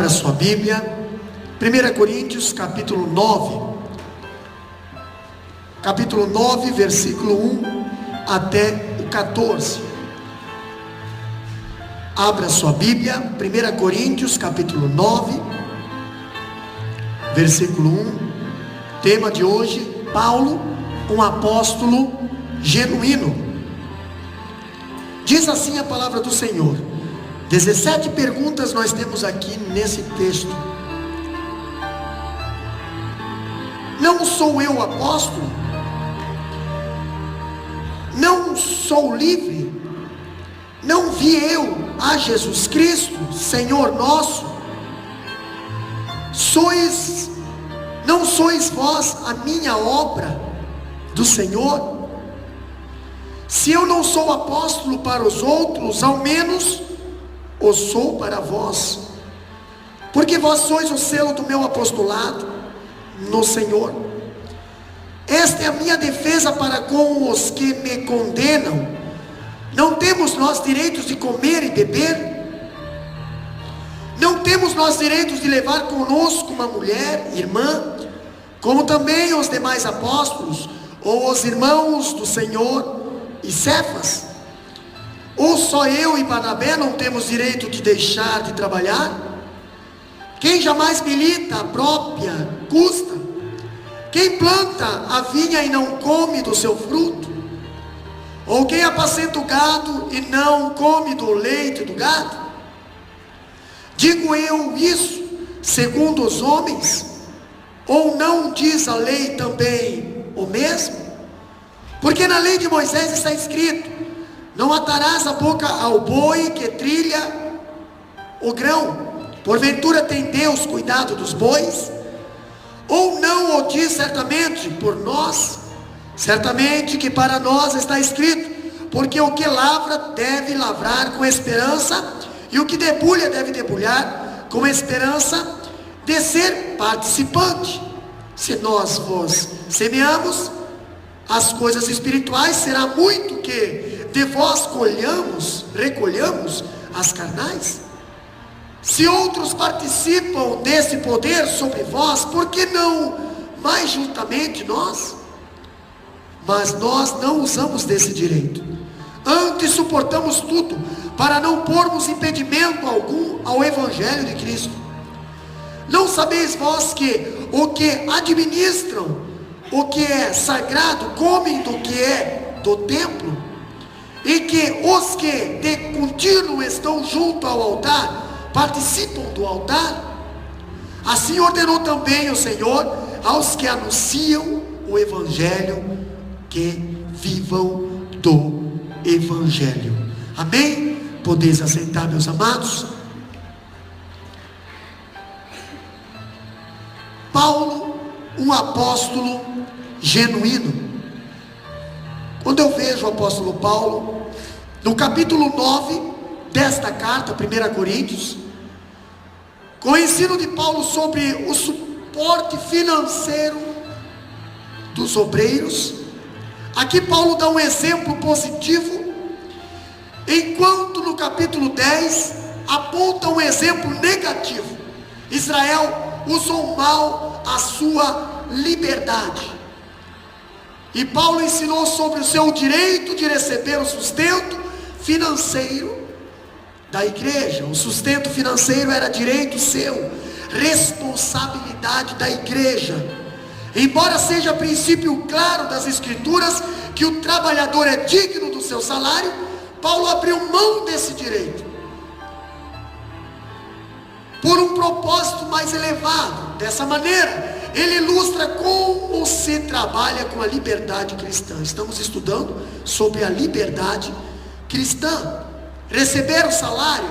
Abra sua Bíblia, 1 Coríntios capítulo 9, versículo 1 até o 14. Abra sua Bíblia, 1 Coríntios capítulo 9, versículo 1. Tema de hoje: Paulo, um apóstolo genuíno. Diz assim a palavra do Senhor. 17 perguntas nós temos aqui nesse texto. Não sou eu apóstolo? Não sou livre? Não vi eu a Jesus Cristo, Senhor nosso? Não sois vós a minha obra do Senhor? Se eu não sou apóstolo para os outros, ao menos o sou para vós, porque vós sois o selo do meu apostolado no Senhor. Esta é a minha defesa para com os que me condenam. Não temos nós direitos de comer e beber? Não temos nós direitos de levar conosco uma mulher, irmã, como também os demais apóstolos, ou os irmãos do Senhor e Cefas? Ou só eu e Barnabé não temos direito de deixar de trabalhar? Quem jamais milita a própria custa? Quem planta a vinha e não come do seu fruto? Ou quem apacenta o gado e não come do leite do gado? Digo eu isso segundo os homens? Ou não diz a lei também o mesmo? Porque na lei de Moisés está escrito: não atarás a boca ao boi que trilha o grão. Porventura tem Deus cuidado dos bois? Ou não o diz certamente por nós? Certamente que para nós está escrito: porque o que lavra deve lavrar com esperança, e o que debulha deve debulhar com esperança de ser participante. Se nós vos semeamos as coisas espirituais, será muito que de vós recolhamos as carnais? Se outros participam desse poder sobre vós, por que não mais juntamente nós? Mas nós não usamos desse direito. Antes suportamos tudo, para não pormos impedimento algum ao Evangelho de Cristo. Não sabeis vós que o que administram o que é sagrado comem do que é do templo? E que os que de contínuo estão junto ao altar participam do altar? Assim ordenou também o Senhor aos que anunciam o Evangelho, que vivam do Evangelho. Amém? Podeis aceitar, meus amados? Paulo, um apóstolo genuíno. Quando eu vejo o apóstolo Paulo, no capítulo 9 desta carta, 1 Coríntios, com o ensino de Paulo sobre o suporte financeiro dos obreiros, aqui Paulo dá um exemplo positivo, enquanto no capítulo 10 aponta um exemplo negativo. Israel usou mal a sua liberdade. E Paulo ensinou sobre o seu direito de receber o sustento financeiro da igreja. O sustento financeiro era direito seu, responsabilidade da igreja. Embora seja princípio claro das Escrituras que o trabalhador é digno do seu salário, Paulo abriu mão desse direito por um propósito mais elevado. Dessa maneira, ele ilustra como se trabalha com a liberdade cristã. Estamos estudando sobre a liberdade cristã. Receber o salário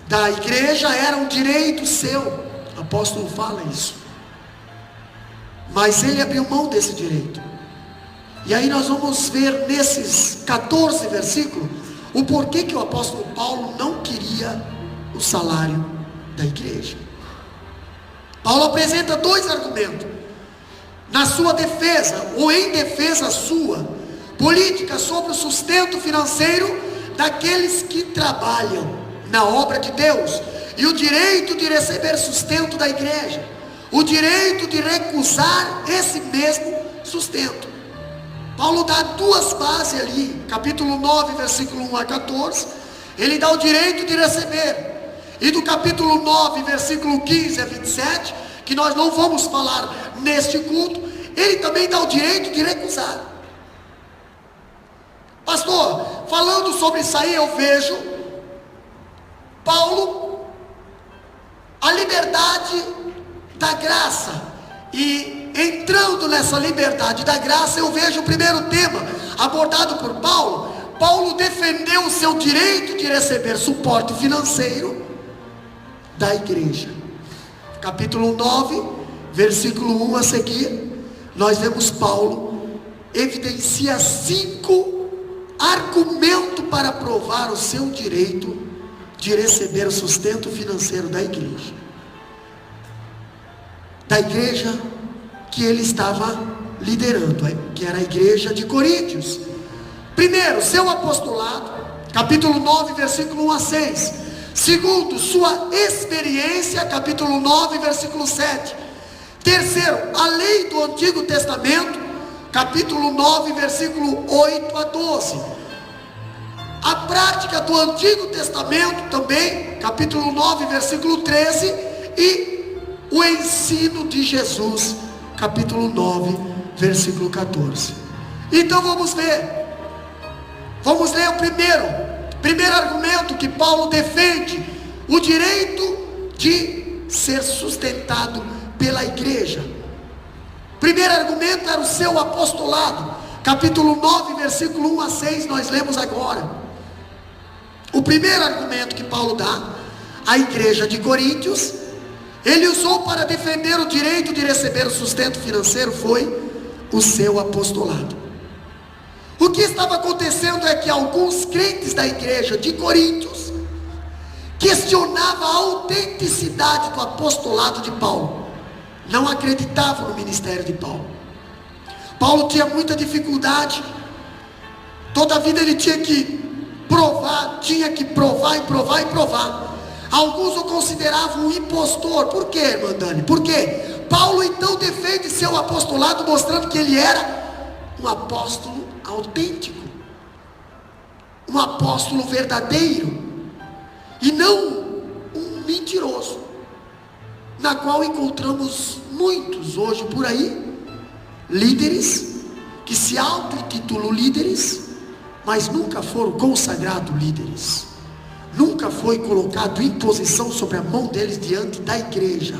da igreja era um direito seu. O apóstolo fala isso. Mas ele abriu mão desse direito. E aí nós vamos ver nesses 14 versículos o porquê que o apóstolo Paulo não queria o salário da igreja. Paulo apresenta dois argumentos na sua defesa, ou em defesa sua, política sobre o sustento financeiro daqueles que trabalham na obra de Deus. e o direito de receber sustento da igreja, o direito de recusar esse mesmo sustento. Paulo dá duas bases ali, capítulo 9, versículo 1 a 14, ele dá o direito de receber, e do capítulo 9, versículo 15 a 27, que nós não vamos falar neste culto, ele também dá o direito de recusar. Pastor, falando sobre isso aí, eu vejo Paulo, a liberdade da graça, e entrando nessa liberdade da graça, eu vejo o primeiro tema abordado por Paulo. Paulo defendeu o seu direito de receber suporte financeiro da igreja. Capítulo 9, versículo 1 a seguir, nós vemos Paulo evidencia 5 argumentos para provar o seu direito de receber o sustento financeiro da igreja que ele estava liderando, que era a igreja de Coríntios. Primeiro, seu apostolado, capítulo 9, versículo 1 a 6. Segundo, sua experiência, capítulo 9, versículo 7. Terceiro, a lei do Antigo Testamento, capítulo 9, versículo 8 a 12. A prática do Antigo Testamento também, capítulo 9, versículo 13. E o ensino de Jesus, capítulo 9, versículo 14. Então vamos ver. Vamos ler o primeiro argumento que Paulo defende: o direito de ser sustentado pela igreja. Primeiro argumento era o seu apostolado, capítulo 9, versículo 1 a 6, nós lemos agora. O primeiro argumento que Paulo dá à igreja de Coríntios, ele usou para defender o direito de receber o sustento financeiro, foi o seu apostolado. O que estava acontecendo é que alguns crentes da igreja de Coríntios questionavam a autenticidade do apostolado de Paulo, não acreditavam no ministério de Paulo. Paulo tinha muita dificuldade, toda a vida ele tinha que provar e provar. Alguns o consideravam um impostor. Por quê, irmã Dani? Porque Paulo então defende seu apostolado, mostrando que ele era um apóstolo autêntico, um apóstolo verdadeiro, e não um mentiroso, na qual encontramos muitos hoje por aí, líderes que se auto-intitulam líderes, mas nunca foram consagrados líderes, nunca foi colocado imposição sobre a mão deles diante da igreja,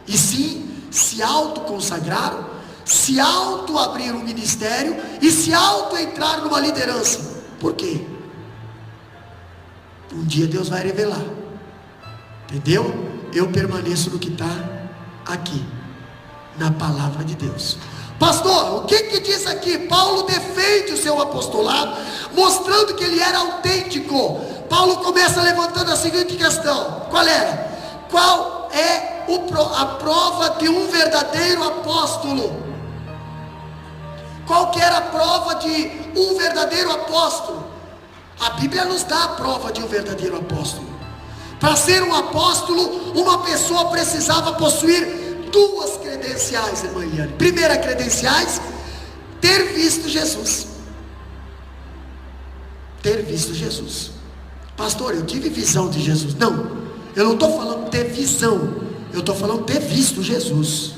e sim se auto-consagraram, se auto-abriram um ministério e se auto-entraram numa liderança. Por quê? Um dia Deus vai revelar, entendeu? Eu permaneço no que está aqui, na palavra de Deus. Pastor, o que diz aqui? Paulo defende o seu apostolado, mostrando que ele era autêntico. Paulo começa levantando a seguinte questão: qual era? Qual é a prova de um verdadeiro apóstolo? Qual que era a prova de um verdadeiro apóstolo? A Bíblia nos dá a prova de um verdadeiro apóstolo. Para ser um apóstolo, uma pessoa precisava possuir 2 credenciais, irmã Iane. Primeira credenciais, ter visto Jesus. Ter visto Jesus. Pastor, eu tive visão de Jesus. Não, eu não estou falando ter visão, eu estou falando ter visto Jesus.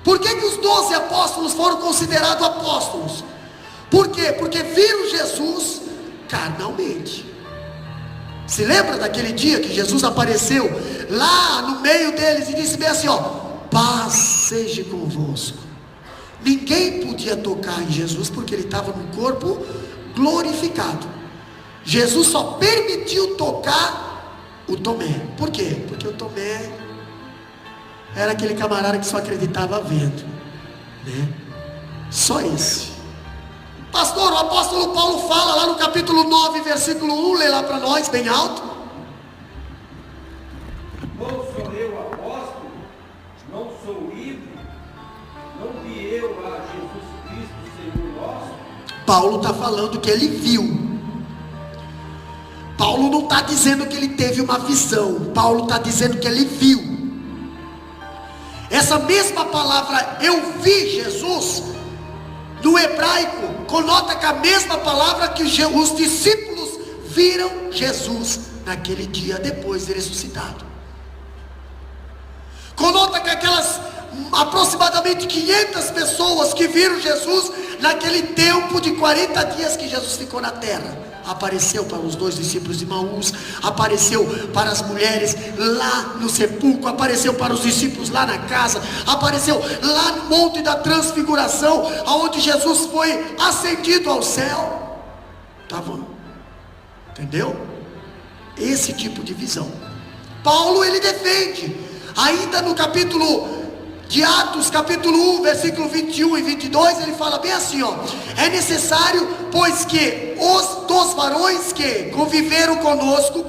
Por que os 12 apóstolos foram considerados apóstolos? Por quê? Porque viram Jesus carnalmente. Se lembra daquele dia que Jesus apareceu lá no meio deles e disse bem assim, paz seja convosco. Ninguém podia tocar em Jesus porque ele estava no corpo glorificado. Jesus só permitiu tocar o Tomé. Por quê? Porque o Tomé era aquele camarada que só acreditava vendo, né? Só esse. Pastor, o apóstolo Paulo fala lá no capítulo 9, versículo 1, lê lá para nós, bem alto. Não sou eu apóstolo, não sou livre, não vi eu a Jesus Cristo, Senhor nosso. Paulo está falando que ele viu. Paulo não está está dizendo que ele teve uma visão, Paulo está dizendo que ele viu. Essa mesma palavra, eu vi Jesus, no hebraico, conota com a mesma palavra que os discípulos viram Jesus naquele dia depois de ressuscitado. Conota que aquelas aproximadamente 500 pessoas que viram Jesus naquele tempo de 40 dias que Jesus ficou na terra, apareceu para os 2 discípulos de Emaús, apareceu para as mulheres lá no sepulcro, apareceu para os discípulos lá na casa, apareceu lá no monte da transfiguração, aonde Jesus foi ascendido ao céu. Tá bom? Entendeu? Esse tipo de visão Paulo ele defende. Ainda no capítulo de Atos, capítulo 1, versículo 21 e 22, ele fala bem assim, ó: é necessário, pois que os dos varões que conviveram conosco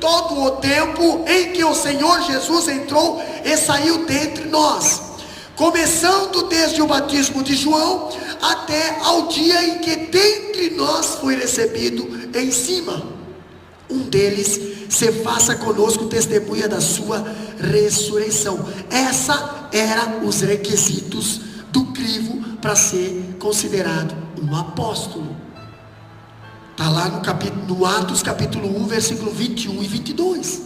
todo o tempo em que o Senhor Jesus entrou e saiu dentre nós, começando desde o batismo de João até ao dia em que dentre nós foi recebido em cima, um deles se faça conosco testemunha da sua ressurreição. Essa eram os requisitos do crivo para ser considerado um apóstolo. Está lá no Atos capítulo 1, versículo 21 e 22.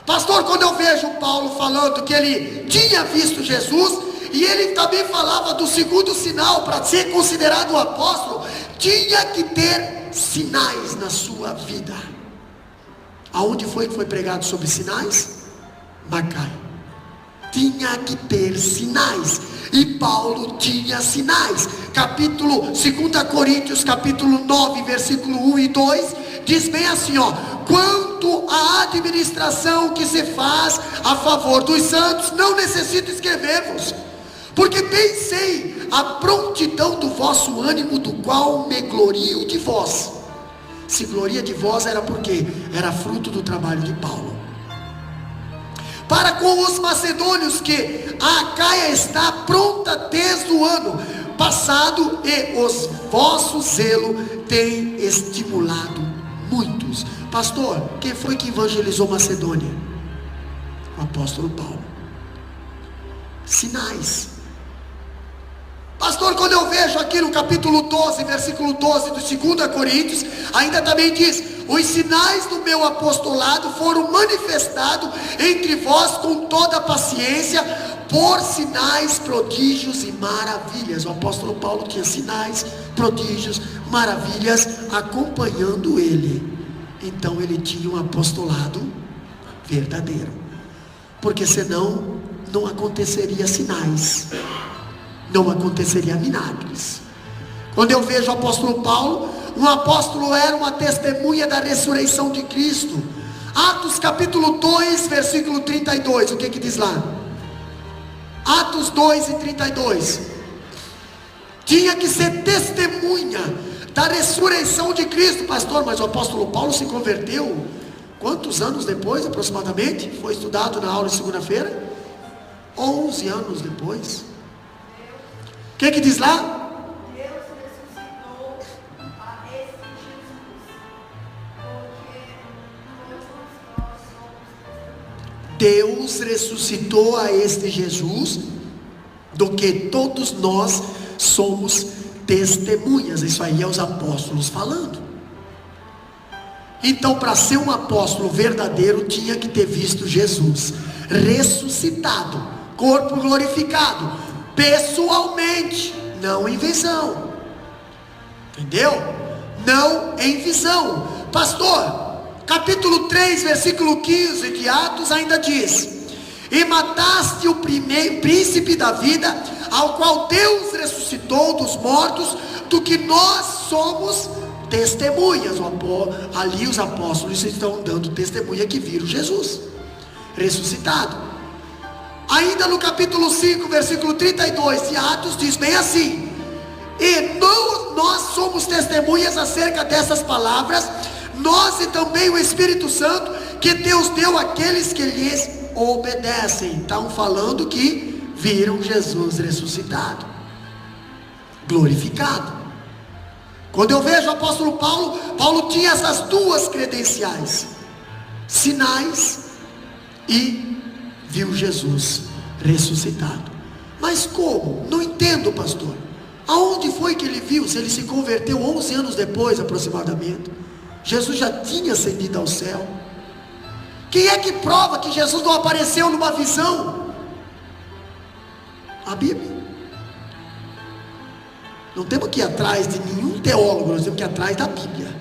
Pastor, quando eu vejo Paulo falando que ele tinha visto Jesus, e ele também falava do segundo sinal, para ser considerado um apóstolo, tinha que ter sinais na sua vida. Aonde foi que foi pregado sobre sinais? Macai. Tinha que ter sinais, e Paulo tinha sinais. Capítulo 2 Coríntios, capítulo 9, versículo 1 e 2, diz bem assim, ó: quanto à administração que se faz a favor dos santos, não necessito escrever-vos, porque bem sei a prontidão do vosso ânimo, do qual me glorio de vós. Se gloria de vós era porque era fruto do trabalho de Paulo. Para com os macedônios, que a Acaia está pronta desde o ano passado, e os vosso zelo tem estimulado muitos. Pastor, quem foi que evangelizou Macedônia? O apóstolo Paulo. Sinais. Pastor, quando eu vejo aqui no capítulo 12, versículo 12 do 2 Coríntios, ainda também diz: os sinais do meu apostolado foram manifestados entre vós com toda a paciência, por sinais, prodígios e maravilhas. O apóstolo Paulo tinha sinais, prodígios, maravilhas acompanhando ele. Então ele tinha um apostolado verdadeiro, porque senão não aconteceria sinais, não aconteceria milagres. Quando eu vejo o apóstolo Paulo, um apóstolo era uma testemunha da ressurreição de Cristo. Atos capítulo 2, versículo 32, o que que diz lá? Atos 2 e 32. Tinha que ser testemunha da ressurreição de Cristo. Pastor, mas o apóstolo Paulo se converteu quantos anos depois aproximadamente? Foi estudado na aula de segunda-feira? 11 anos depois. O que que diz lá? Deus ressuscitou a este Jesus, do que todos nós somos testemunhas. Isso aí é os apóstolos falando. Então, para ser um apóstolo verdadeiro, tinha que ter visto Jesus ressuscitado, corpo glorificado, pessoalmente, não em visão. Entendeu? Não em visão. Pastor, capítulo 3, versículo 15 de Atos ainda diz: e mataste o primeiro príncipe da vida, ao qual Deus ressuscitou dos mortos, do que nós somos testemunhas. Ali os apóstolos estão dando testemunha que viram Jesus ressuscitado. Ainda no capítulo 5, versículo 32 de Atos, diz bem assim: e nós somos testemunhas acerca dessas palavras, nós e também o Espírito Santo, que Deus deu àqueles que lhes obedecem. Estão falando que viram Jesus ressuscitado, glorificado. Quando eu vejo o apóstolo Paulo, Paulo tinha essas duas credenciais: sinais e viu Jesus ressuscitado. Mas como? Não entendo, pastor. Aonde foi que ele viu? Se ele se converteu 11 anos depois aproximadamente, Jesus já tinha ascendido ao céu. Quem é que prova que Jesus não apareceu numa visão? A Bíblia. Não temos que ir atrás de nenhum teólogo, nós temos que ir atrás da Bíblia.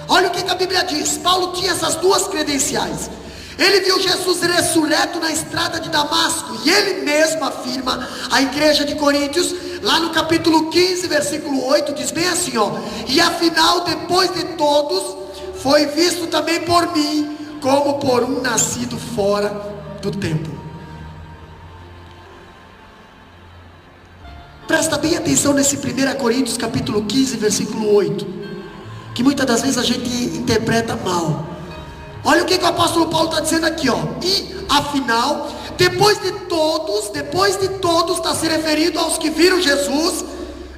Olha o que a Bíblia diz. Paulo tinha essas duas credenciais. Ele viu Jesus ressurreto na estrada de Damasco, e ele mesmo afirma à igreja de Coríntios, lá no capítulo 15, versículo 8, diz bem assim, ó: e afinal, depois de todos, foi visto também por mim, como por um nascido fora do tempo. Presta bem atenção nesse 1 Coríntios capítulo 15, versículo 8, que muitas das vezes a gente interpreta mal. Olha o que o apóstolo Paulo está dizendo aqui, ó: e afinal, depois de todos, está se referindo aos que viram Jesus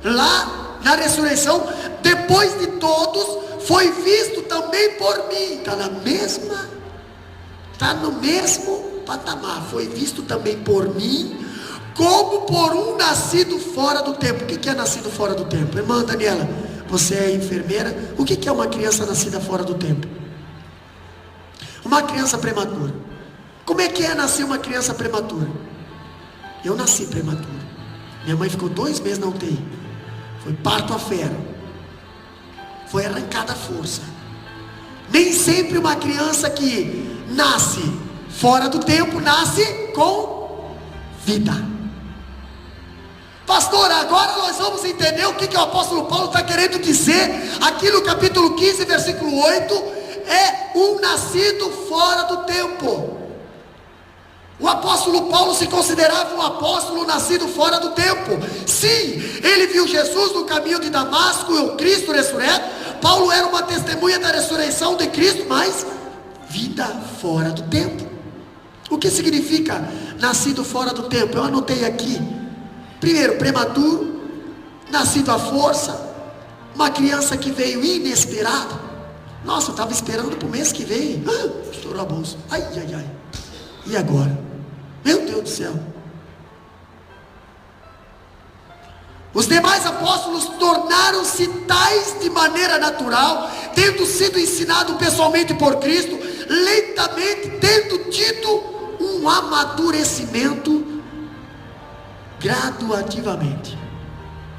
lá na ressurreição. Depois de todos, foi visto também por mim. Está no mesmo patamar. Foi visto também por mim, como por um nascido fora do tempo. O que é nascido fora do tempo? Irmã Daniela, você é enfermeira. O que é uma criança nascida fora do tempo? Uma criança prematura. Como é que é nascer uma criança prematura? Eu nasci prematuro. Minha mãe ficou 2 meses na UTI. Foi parto a ferro. Foi arrancada a força. Nem sempre uma criança que nasce fora do tempo nasce com vida. Pastor, agora nós vamos entender o que o apóstolo Paulo está querendo dizer aqui no capítulo 15, versículo 8. É um nascido fora do tempo. O apóstolo Paulo se considerava um apóstolo nascido fora do tempo. Sim, ele viu Jesus no caminho de Damasco, o Cristo ressurreto. Paulo era uma testemunha da ressurreição de Cristo, mas vida fora do tempo. O que significa nascido fora do tempo? Eu anotei aqui. Primeiro, prematuro, nascido à força, uma criança que veio inesperada. Nossa, eu estava esperando para o mês que vem. Estourou a bolsa. Ai. E agora? Meu Deus do céu. Os demais apóstolos tornaram-se tais de maneira natural, tendo sido ensinado pessoalmente por Cristo, lentamente tendo tido um amadurecimento graduativamente.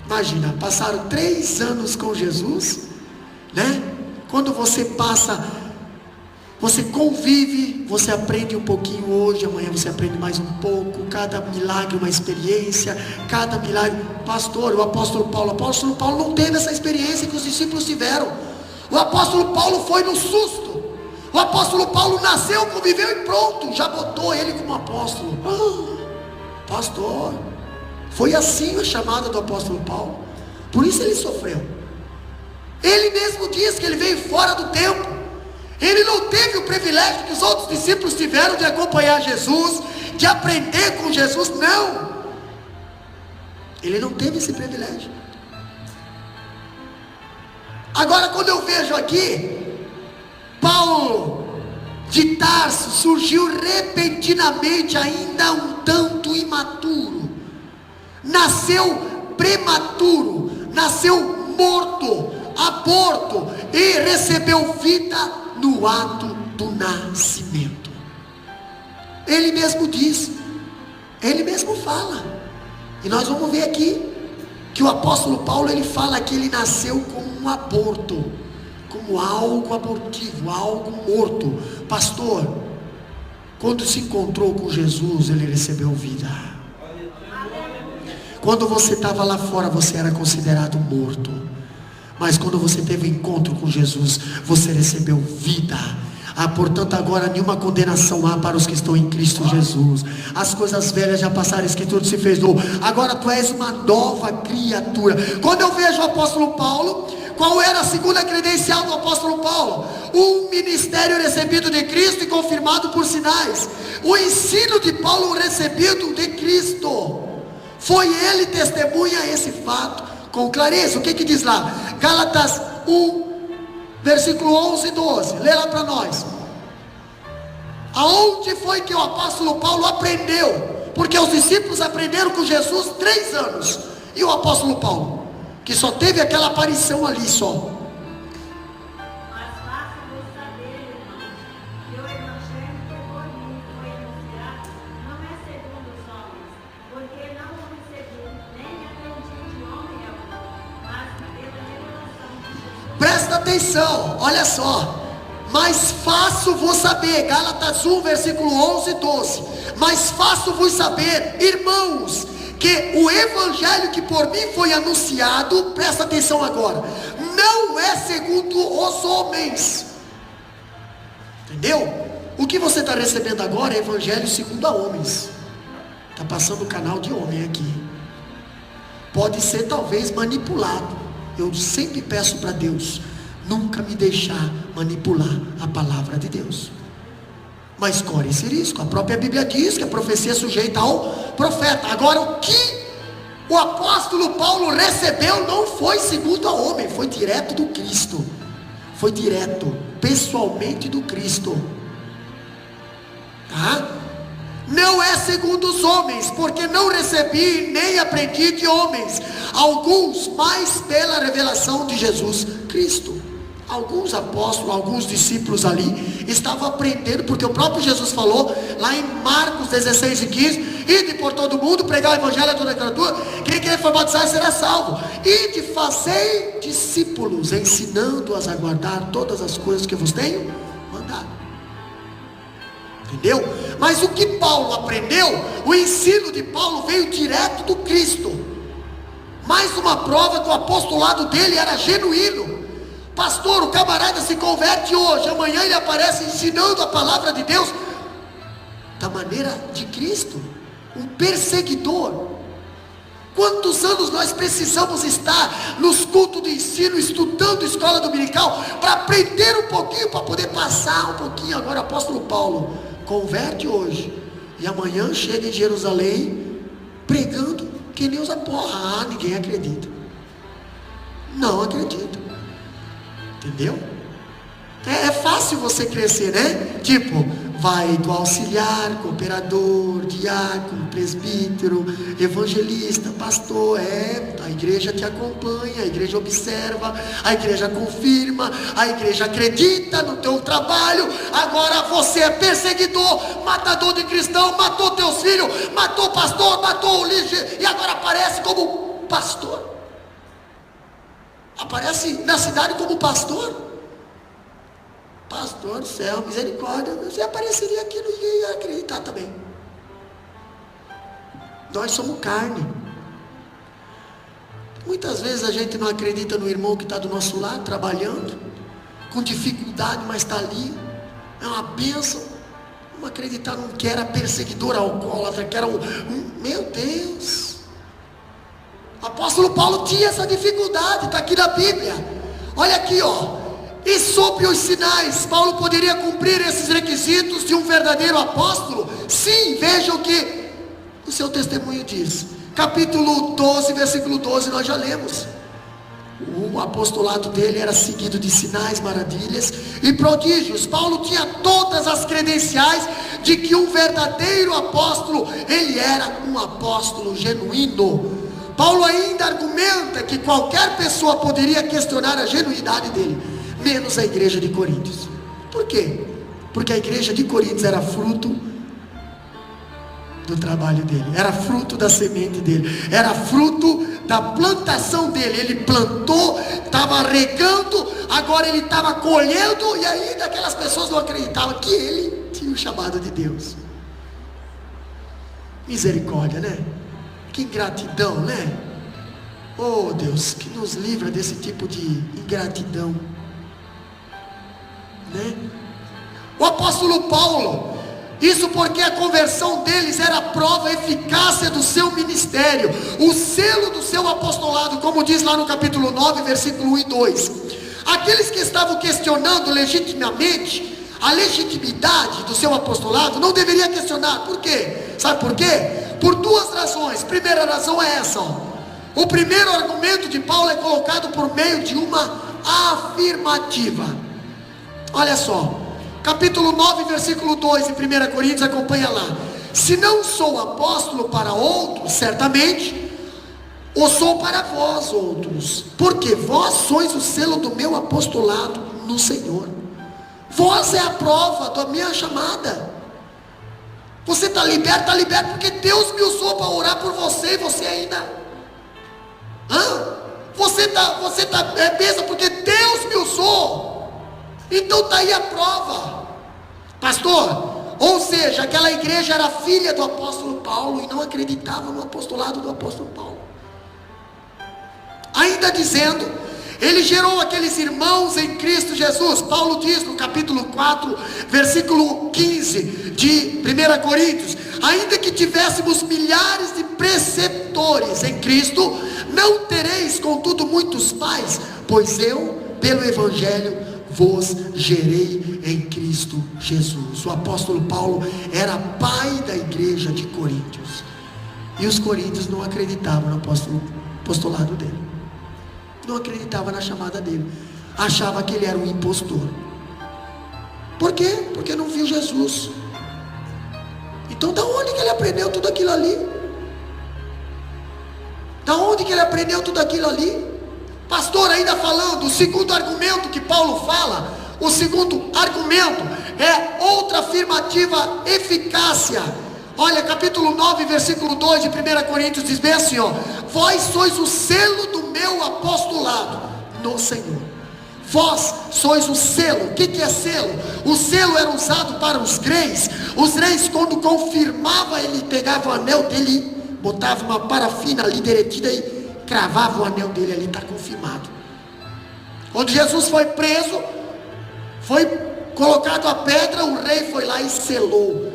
Imagina, passaram 3 anos com Jesus, né? Quando você passa, você convive, você aprende um pouquinho hoje, amanhã você aprende mais um pouco, cada milagre uma experiência, cada milagre. Pastor, o apóstolo Paulo não teve essa experiência que os discípulos tiveram. O apóstolo Paulo foi no susto. O apóstolo Paulo nasceu, conviveu e pronto, já botou ele como apóstolo. Pastor, foi assim a chamada do apóstolo Paulo. Por isso ele sofreu. Ele mesmo diz que ele veio fora do tempo. Ele não teve o privilégio que os outros discípulos tiveram de acompanhar Jesus, de aprender com Jesus. Não, ele não teve esse privilégio. Agora, quando eu vejo aqui, Paulo de Tarso surgiu repentinamente, ainda um tanto imaturo, nasceu prematuro, nasceu morto, aborto, e recebeu vida no ato do nascimento. Ele mesmo diz, ele mesmo fala, e nós vamos ver aqui que o apóstolo Paulo, ele fala que ele nasceu como um aborto, como algo abortivo, algo morto. Pastor, quando se encontrou com Jesus, ele recebeu vida. Quando você estava lá fora, você era considerado morto. Mas quando você teve encontro com Jesus, você recebeu vida. Portanto, agora nenhuma condenação há para os que estão em Cristo Jesus. As coisas velhas já passaram, isso que tudo se fez novo. Agora tu és uma nova criatura. Quando eu vejo o apóstolo Paulo, qual era a segunda credencial do apóstolo Paulo? Um ministério recebido de Cristo e confirmado por sinais. O ensino de Paulo recebido de Cristo. Foi ele testemunha esse fato com clareza. O que diz lá? Gálatas 1, versículo 11 e 12. Lê lá para nós. Aonde foi que o apóstolo Paulo aprendeu? Porque os discípulos aprenderam com Jesus 3 anos. E o apóstolo Paulo, que só teve aquela aparição ali só. Mas faço-vos saber, irmãos, que o evangelho que por mim foi anunciado não é segundo os homens, porque não o recebi, nem aprendi de homem algum, mas pela revelação de Jesus. Presta atenção, olha só. Mas faço-vos saber, Gálatas 1, versículo 11 e 12. Mas faço-vos saber, irmãos, que o evangelho que por mim foi anunciado, presta atenção agora, não é segundo os homens. Entendeu? O que você está recebendo agora é evangelho segundo a homens. Está passando o canal de homem aqui. Pode ser talvez manipulado. Eu sempre peço para Deus nunca me deixar manipular a palavra de Deus. Mas corre esse risco. A própria Bíblia diz que a profecia é sujeita ao profeta. Agora, o que o apóstolo Paulo recebeu não foi segundo a homem, foi direto do Cristo. Foi direto, pessoalmente do Cristo. Tá? Não é segundo os homens, porque não recebi nem aprendi de homens, alguns mais pela revelação de Jesus Cristo. Alguns apóstolos, alguns discípulos ali estavam aprendendo, porque o próprio Jesus falou lá em Marcos 16 e 15: ide por todo mundo, pregar o evangelho a toda criatura, quem quer for batizado será salvo, ide fazer discípulos, ensinando-as a guardar todas as coisas que vos tenho mandado. Entendeu? Mas o que Paulo aprendeu, o ensino de Paulo veio direto do Cristo. Mais uma prova que o apostolado dele era genuíno. Pastor, o camarada se converte hoje, amanhã ele aparece ensinando a palavra de Deus da maneira de Cristo. Um perseguidor. Quantos anos nós precisamos estar nos cultos de ensino, estudando escola dominical, para aprender um pouquinho, para poder passar um pouquinho. Agora o apóstolo Paulo converte hoje, e amanhã chega em Jerusalém pregando que nem os apóstolos. Ah, ninguém acredita. Não acredita. Entendeu? É fácil você crescer, né? Tipo, vai do auxiliar, cooperador, diácono, presbítero, evangelista, pastor. A igreja te acompanha, a igreja observa, a igreja confirma, a igreja acredita no teu trabalho. Agora você é perseguidor, matador de cristão, matou teus filhos, matou o pastor, matou o líder, e agora aparece como pastor. Aparece na cidade como pastor. Pastor do céu, misericórdia. Você apareceria aqui, não ia acreditar também. Nós somos carne. Muitas vezes a gente não acredita no irmão que está do nosso lado, trabalhando, com dificuldade, mas está ali. É uma bênção. Vamos acreditar num que era perseguidor alcoólatra, que era meu Deus. O apóstolo Paulo tinha essa dificuldade, está aqui na Bíblia. Olha aqui, ó. E sobre os sinais, Paulo poderia cumprir esses requisitos de um verdadeiro apóstolo? Sim, veja o que o seu testemunho diz. Capítulo 12, versículo 12, nós já lemos. O apostolado dele era seguido de sinais, maravilhas e prodígios. Paulo tinha todas as credenciais de que um verdadeiro apóstolo, ele era um apóstolo genuíno. Paulo ainda argumenta que qualquer pessoa poderia questionar a genuidade dele, menos a igreja de Coríntios. Por quê? Porque a igreja de Coríntios era fruto do trabalho dele, era fruto da semente dele, era fruto da plantação dele. Ele plantou, estava regando, agora ele estava colhendo, e ainda aquelas pessoas não acreditavam que ele tinha o chamado de Deus. Misericórdia, né? Que ingratidão, né? Oh Deus, que nos livra desse tipo de ingratidão, né? O apóstolo Paulo, isso porque a conversão deles era a prova, a eficácia do seu ministério, o selo do seu apostolado, como diz lá no capítulo 9, versículo 1 e 2. Aqueles que estavam questionando legitimamente a legitimidade do seu apostolado, não deveria questionar. Por quê? Sabe por quê? Por duas razões. Primeira razão é essa, ó. O primeiro argumento de Paulo é colocado por meio de uma afirmativa. Olha só, capítulo 9, versículo 2 em 1 Coríntios, acompanha lá. Se não sou apóstolo para outros, certamente o sou para vós outros, porque vós sois o selo do meu apostolado no Senhor. Vós é a prova da minha chamada. Você está liberto porque Deus me usou para orar por você, e você ainda. Você está besta porque Deus me usou. Então está aí a prova, pastor. Ou seja, aquela igreja era filha do apóstolo Paulo e não acreditava no apostolado do apóstolo Paulo. Ainda dizendo, ele gerou aqueles irmãos em Cristo Jesus. Paulo diz no capítulo 4, versículo 15 de 1 Coríntios: ainda que tivéssemos milhares de preceptores em Cristo, não tereis contudo muitos pais, pois eu, pelo Evangelho, vos gerei em Cristo Jesus. O apóstolo Paulo era pai da igreja de Coríntios, e os coríntios não acreditavam no apostolado dele, não acreditavam na chamada dele, achava que ele era um impostor. Por quê? Porque não viu Jesus. Então da onde que ele aprendeu tudo aquilo ali? Da onde que ele aprendeu tudo aquilo ali? Pastor, ainda falando, o segundo argumento que Paulo fala, o segundo argumento é outra afirmativa: eficácia. Olha, capítulo 9, versículo 2 de 1 Coríntios diz bem assim, vós sois o selo do meu apostolado no Senhor. Vós sois o selo. O que é selo? O selo era usado para os reis. Os reis, quando confirmava, ele pegava o anel dele, botava uma parafina ali derretida e cravava o anel dele ali, está confirmado. Quando Jesus foi preso, foi colocado a pedra, o rei foi lá e selou.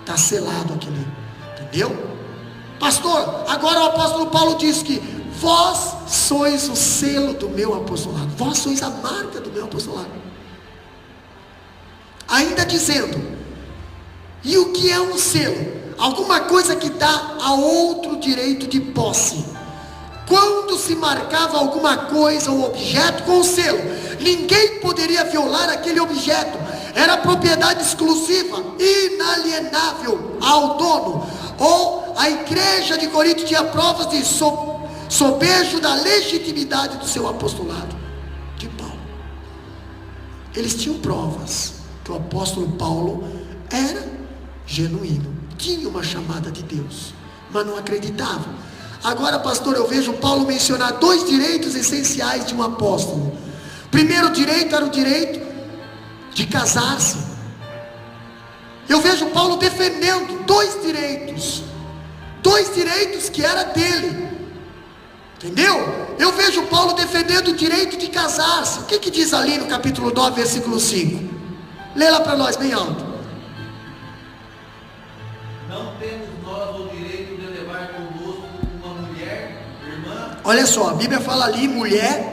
Está selado aquele, entendeu? Pastor, agora o apóstolo Paulo diz que vós sois o selo do meu apostolado, vós sois a marca do meu apostolado. Ainda dizendo, e o que é um selo? Alguma coisa que dá a outro direito de posse. Quando se marcava alguma coisa ou objeto com o selo, ninguém poderia violar aquele objeto. Era propriedade exclusiva, inalienável ao dono. Ou a igreja de Corinto tinha provas de sobejo da legitimidade do seu apostolado de Paulo. Eles tinham provas que o apóstolo Paulo era genuíno, tinha uma chamada de Deus, mas não acreditavam. Agora, pastor, eu vejo Paulo mencionar dois direitos essenciais de um apóstolo. O primeiro direito era o direito de casar-se. Eu vejo Paulo defendendo dois direitos que era dele, entendeu? Eu vejo Paulo defendendo o direito de casar-se. O que diz ali no capítulo 9, versículo 5? Lê lá para nós bem alto. Não temos nós o direito de levar conosco uma mulher, irmã. Olha só, a Bíblia fala ali mulher,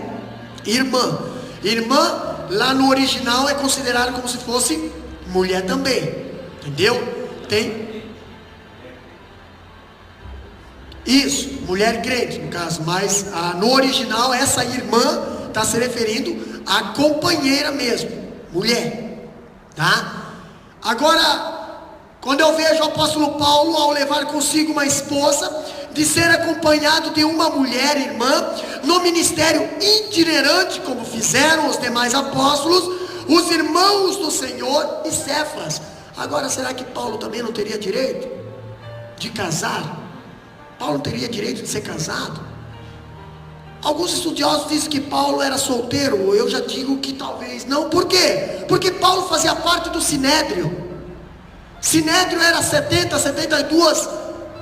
irmã. Irmã, lá no original, é considerado como se fosse mulher também, entendeu? Tem isso, mulher crente no caso, mas no original essa irmã está se referindo à companheira mesmo, mulher, tá? Agora, quando eu vejo o apóstolo Paulo, ao levar consigo uma esposa, de ser acompanhado de uma mulher irmã, no ministério itinerante, como fizeram os demais apóstolos, os irmãos do Senhor e Cefas. Agora, será que Paulo também não teria direito de casar? Paulo não teria direito de ser casado? Alguns estudiosos dizem que Paulo era solteiro. Eu já digo que talvez não. Por quê? Porque Paulo fazia parte do Sinédrio. Sinédrio era 72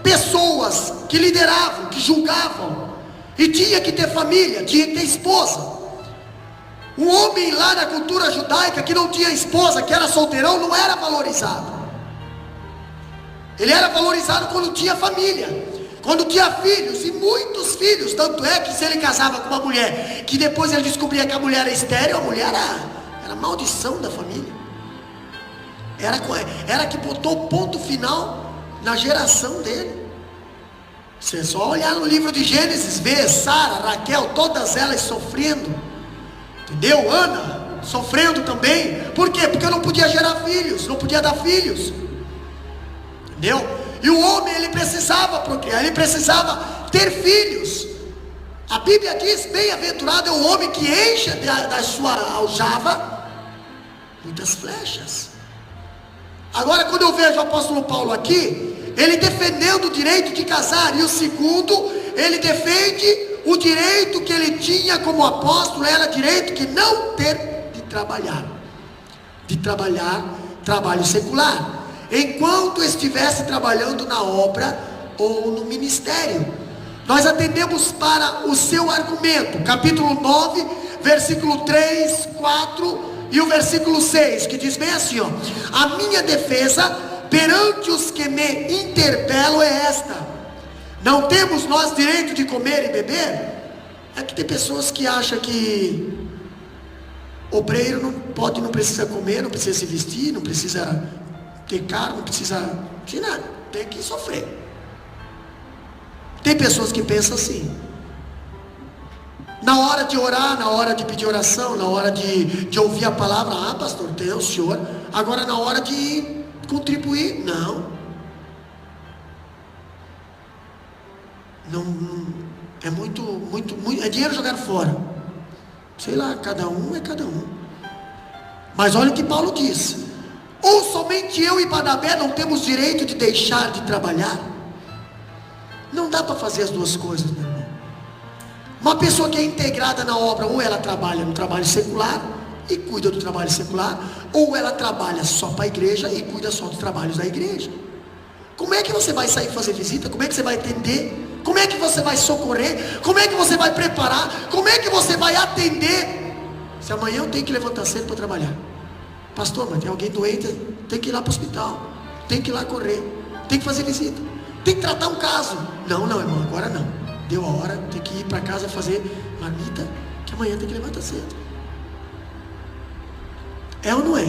pessoas que lideravam, que julgavam, e tinha que ter família, tinha que ter esposa. Um homem lá na cultura judaica que não tinha esposa, que era solteirão, não era valorizado. Ele era valorizado quando tinha família, quando tinha filhos, e muitos filhos. Tanto é que se ele casava com uma mulher, que depois ele descobria que a mulher era estéril, a mulher era maldição da família. Era que botou o ponto final na geração dele. Você só olhar no livro de Gênesis, vê Sara, Raquel, todas elas sofrendo. entendeu? Ana sofrendo também. Por quê? Porque eu não podia gerar filhos, não podia dar filhos, entendeu? E o homem, ele precisava procriar, ele precisava ter filhos. A Bíblia diz: bem-aventurado é o homem que enche da sua aljava muitas flechas. Agora, quando eu vejo o apóstolo Paulo aqui, ele defendendo o direito de casar, e o segundo, ele defende o direito que ele tinha como apóstolo, era direito de não ter de trabalhar trabalho secular, enquanto estivesse trabalhando na obra ou no ministério. Nós atendemos para o seu argumento, capítulo 9, versículo 3, 4 e o versículo 6, que diz bem assim, ó: a minha defesa perante os que me interpelam é esta: não temos nós direito de comer e beber? É que tem pessoas que acham que obreiro não precisa comer, não precisa se vestir, não precisa ter carro, não precisa de nada, tem que sofrer. Tem pessoas que pensam assim. Na hora de orar, na hora de pedir oração, na hora de ouvir a palavra: ah, pastor, tem o senhor. Agora, na hora de contribuir, não, é muito, é dinheiro jogado fora. Sei lá, cada um é cada um. Mas olha o que Paulo diz: ou somente eu e Barnabé não temos direito de deixar de trabalhar? Não dá para fazer as duas coisas, meu irmão. Uma pessoa que é integrada na obra, ou ela trabalha no trabalho secular e cuida do trabalho secular, ou ela trabalha só para a igreja e cuida só dos trabalhos da igreja. Como é que você vai sair fazer visita? Como é que você vai atender? Como é que você vai socorrer? Como é que você vai preparar? Como é que você vai atender? Se amanhã eu tenho que levantar cedo para trabalhar, pastor, mas tem alguém doente, tem que ir lá para o hospital, tem que ir lá correr, tem que fazer visita, tem que tratar um caso. Não, irmão, agora não, deu a hora, tem que ir para casa fazer marmita, que amanhã tem que levantar cedo. É ou não é?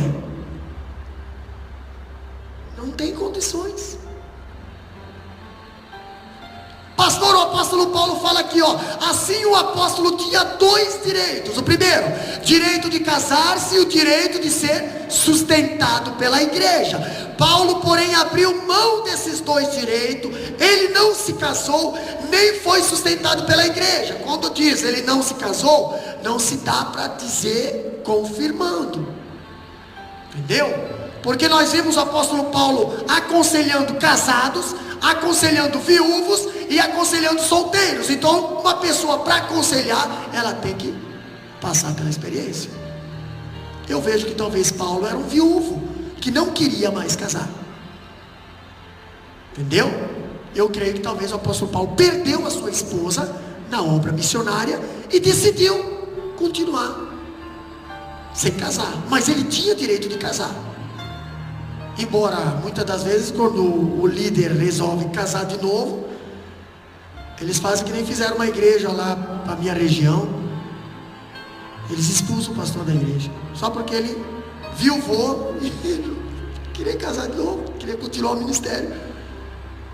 Não tem condições. Pastor, o apóstolo Paulo fala aqui, ó: assim o apóstolo tinha dois direitos. O primeiro, direito de casar-se, e o direito de ser sustentado pela igreja. Paulo, porém, abriu mão desses dois direitos. Ele não se casou, nem foi sustentado pela igreja. Quando diz ele não se casou, não se dá para dizer confirmando, entendeu? Porque nós vimos o apóstolo Paulo aconselhando casados, aconselhando viúvos e aconselhando solteiros. Então, uma pessoa, para aconselhar, ela tem que passar pela experiência. Eu vejo que talvez Paulo era um viúvo que não queria mais casar, entendeu? Eu creio que talvez o apóstolo Paulo perdeu a sua esposa na obra missionária e decidiu continuar sem casar, mas ele tinha direito de casar. Embora muitas das vezes, quando o líder resolve casar de novo, eles fazem que nem fizeram uma igreja lá para a minha região. Eles expulsam o pastor da igreja, só porque ele viuvou e queria casar de novo, queria continuar o ministério.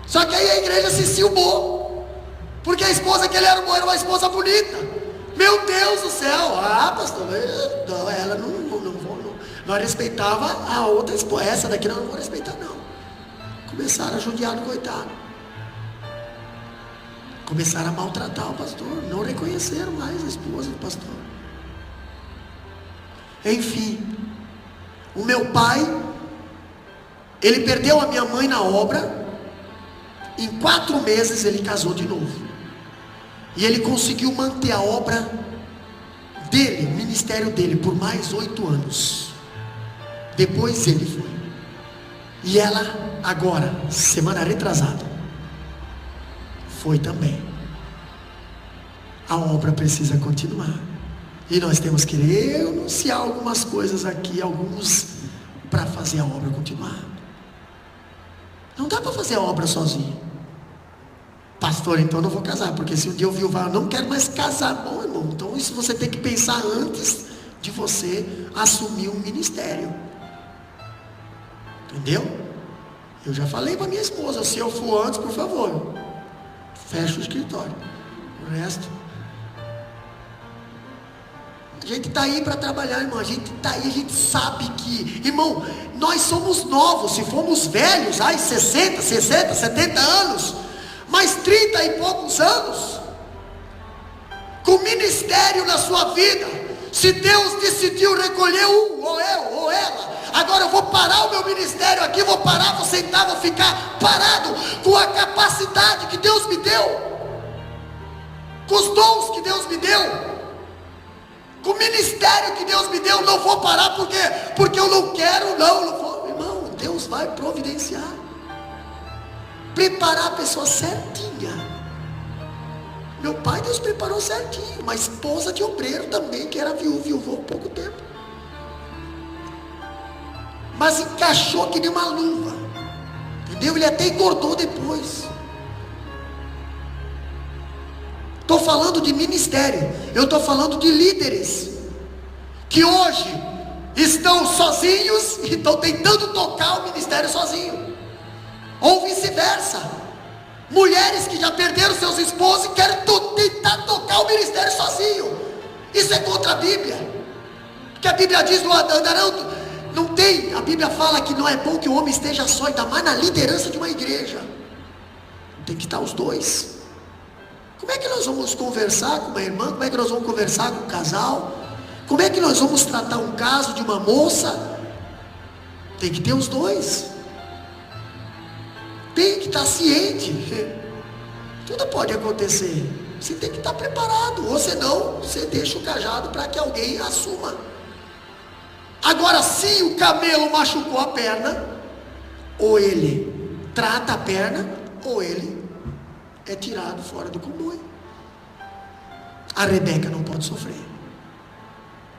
Só que aí a igreja se ciumou, porque a esposa que ele arrumou era uma esposa bonita. Meu Deus do céu, ah, pastor, não, ela não nós respeitava a outra esposa, essa daqui não vou respeitar não. Começaram a judiar do coitado, começaram a maltratar o pastor, não reconheceram mais a esposa do pastor. Enfim, o meu pai, ele perdeu a minha mãe na obra. Em 4 meses ele casou de novo, e ele conseguiu manter a obra dele, o ministério dele, por mais 8 anos. Depois ele foi. E ela agora, semana retrasada, foi também. A obra precisa continuar. E nós temos que renunciar algumas coisas aqui, alguns, para fazer a obra continuar. Não dá para fazer a obra sozinho. Pastor, então eu não vou casar, porque se um dia eu viuvar, eu não quero mais casar. Bom, irmão, então isso você tem que pensar antes de você assumir um ministério. Entendeu? Eu já falei para minha esposa: se eu for antes, por favor, fecha o escritório. O resto, a A gente está aí para trabalhar, irmão. A gente está aí, a gente sabe que, irmão, nós somos novos. Se formos velhos, 60, 60, 70 anos, mais 30 e poucos anos, com ministério na sua vida. Se Deus decidiu recolher um, ou eu, ou ela, agora eu vou parar o meu ministério aqui, vou parar, vou sentar, vou ficar parado, com a capacidade que Deus me deu, com os dons que Deus me deu, com o ministério que Deus me deu. Não vou parar porque eu não quero, não vou. Irmão, Deus vai providenciar, preparar a pessoa certinha. Meu pai, Deus preparou certinho, uma esposa de obreiro também, que era viúva há pouco tempo, mas encaixou que nem uma luva, entendeu? Ele até engordou depois. Estou falando de ministério, eu estou falando de líderes, que hoje estão sozinhos e estão tentando tocar o ministério sozinho, ou vice-versa. Mulheres que já perderam seus esposos e querem tentar tocar o ministério sozinho. Isso é contra a Bíblia, porque a Bíblia diz não tem, a Bíblia fala que não é bom que o homem esteja só, ainda mais na liderança de uma igreja. Tem que estar os dois. Como é que nós vamos conversar com uma irmã? Como é que nós vamos conversar com um casal? Como é que nós vamos tratar um caso de uma moça? Tem que ter os dois. Tem que estar ciente. Tudo pode acontecer. Você tem que estar preparado, ou senão você deixa o cajado para que alguém assuma. Agora, se o camelo machucou a perna, ou ele trata a perna, ou ele é tirado fora do comboio. A Rebeca não pode sofrer.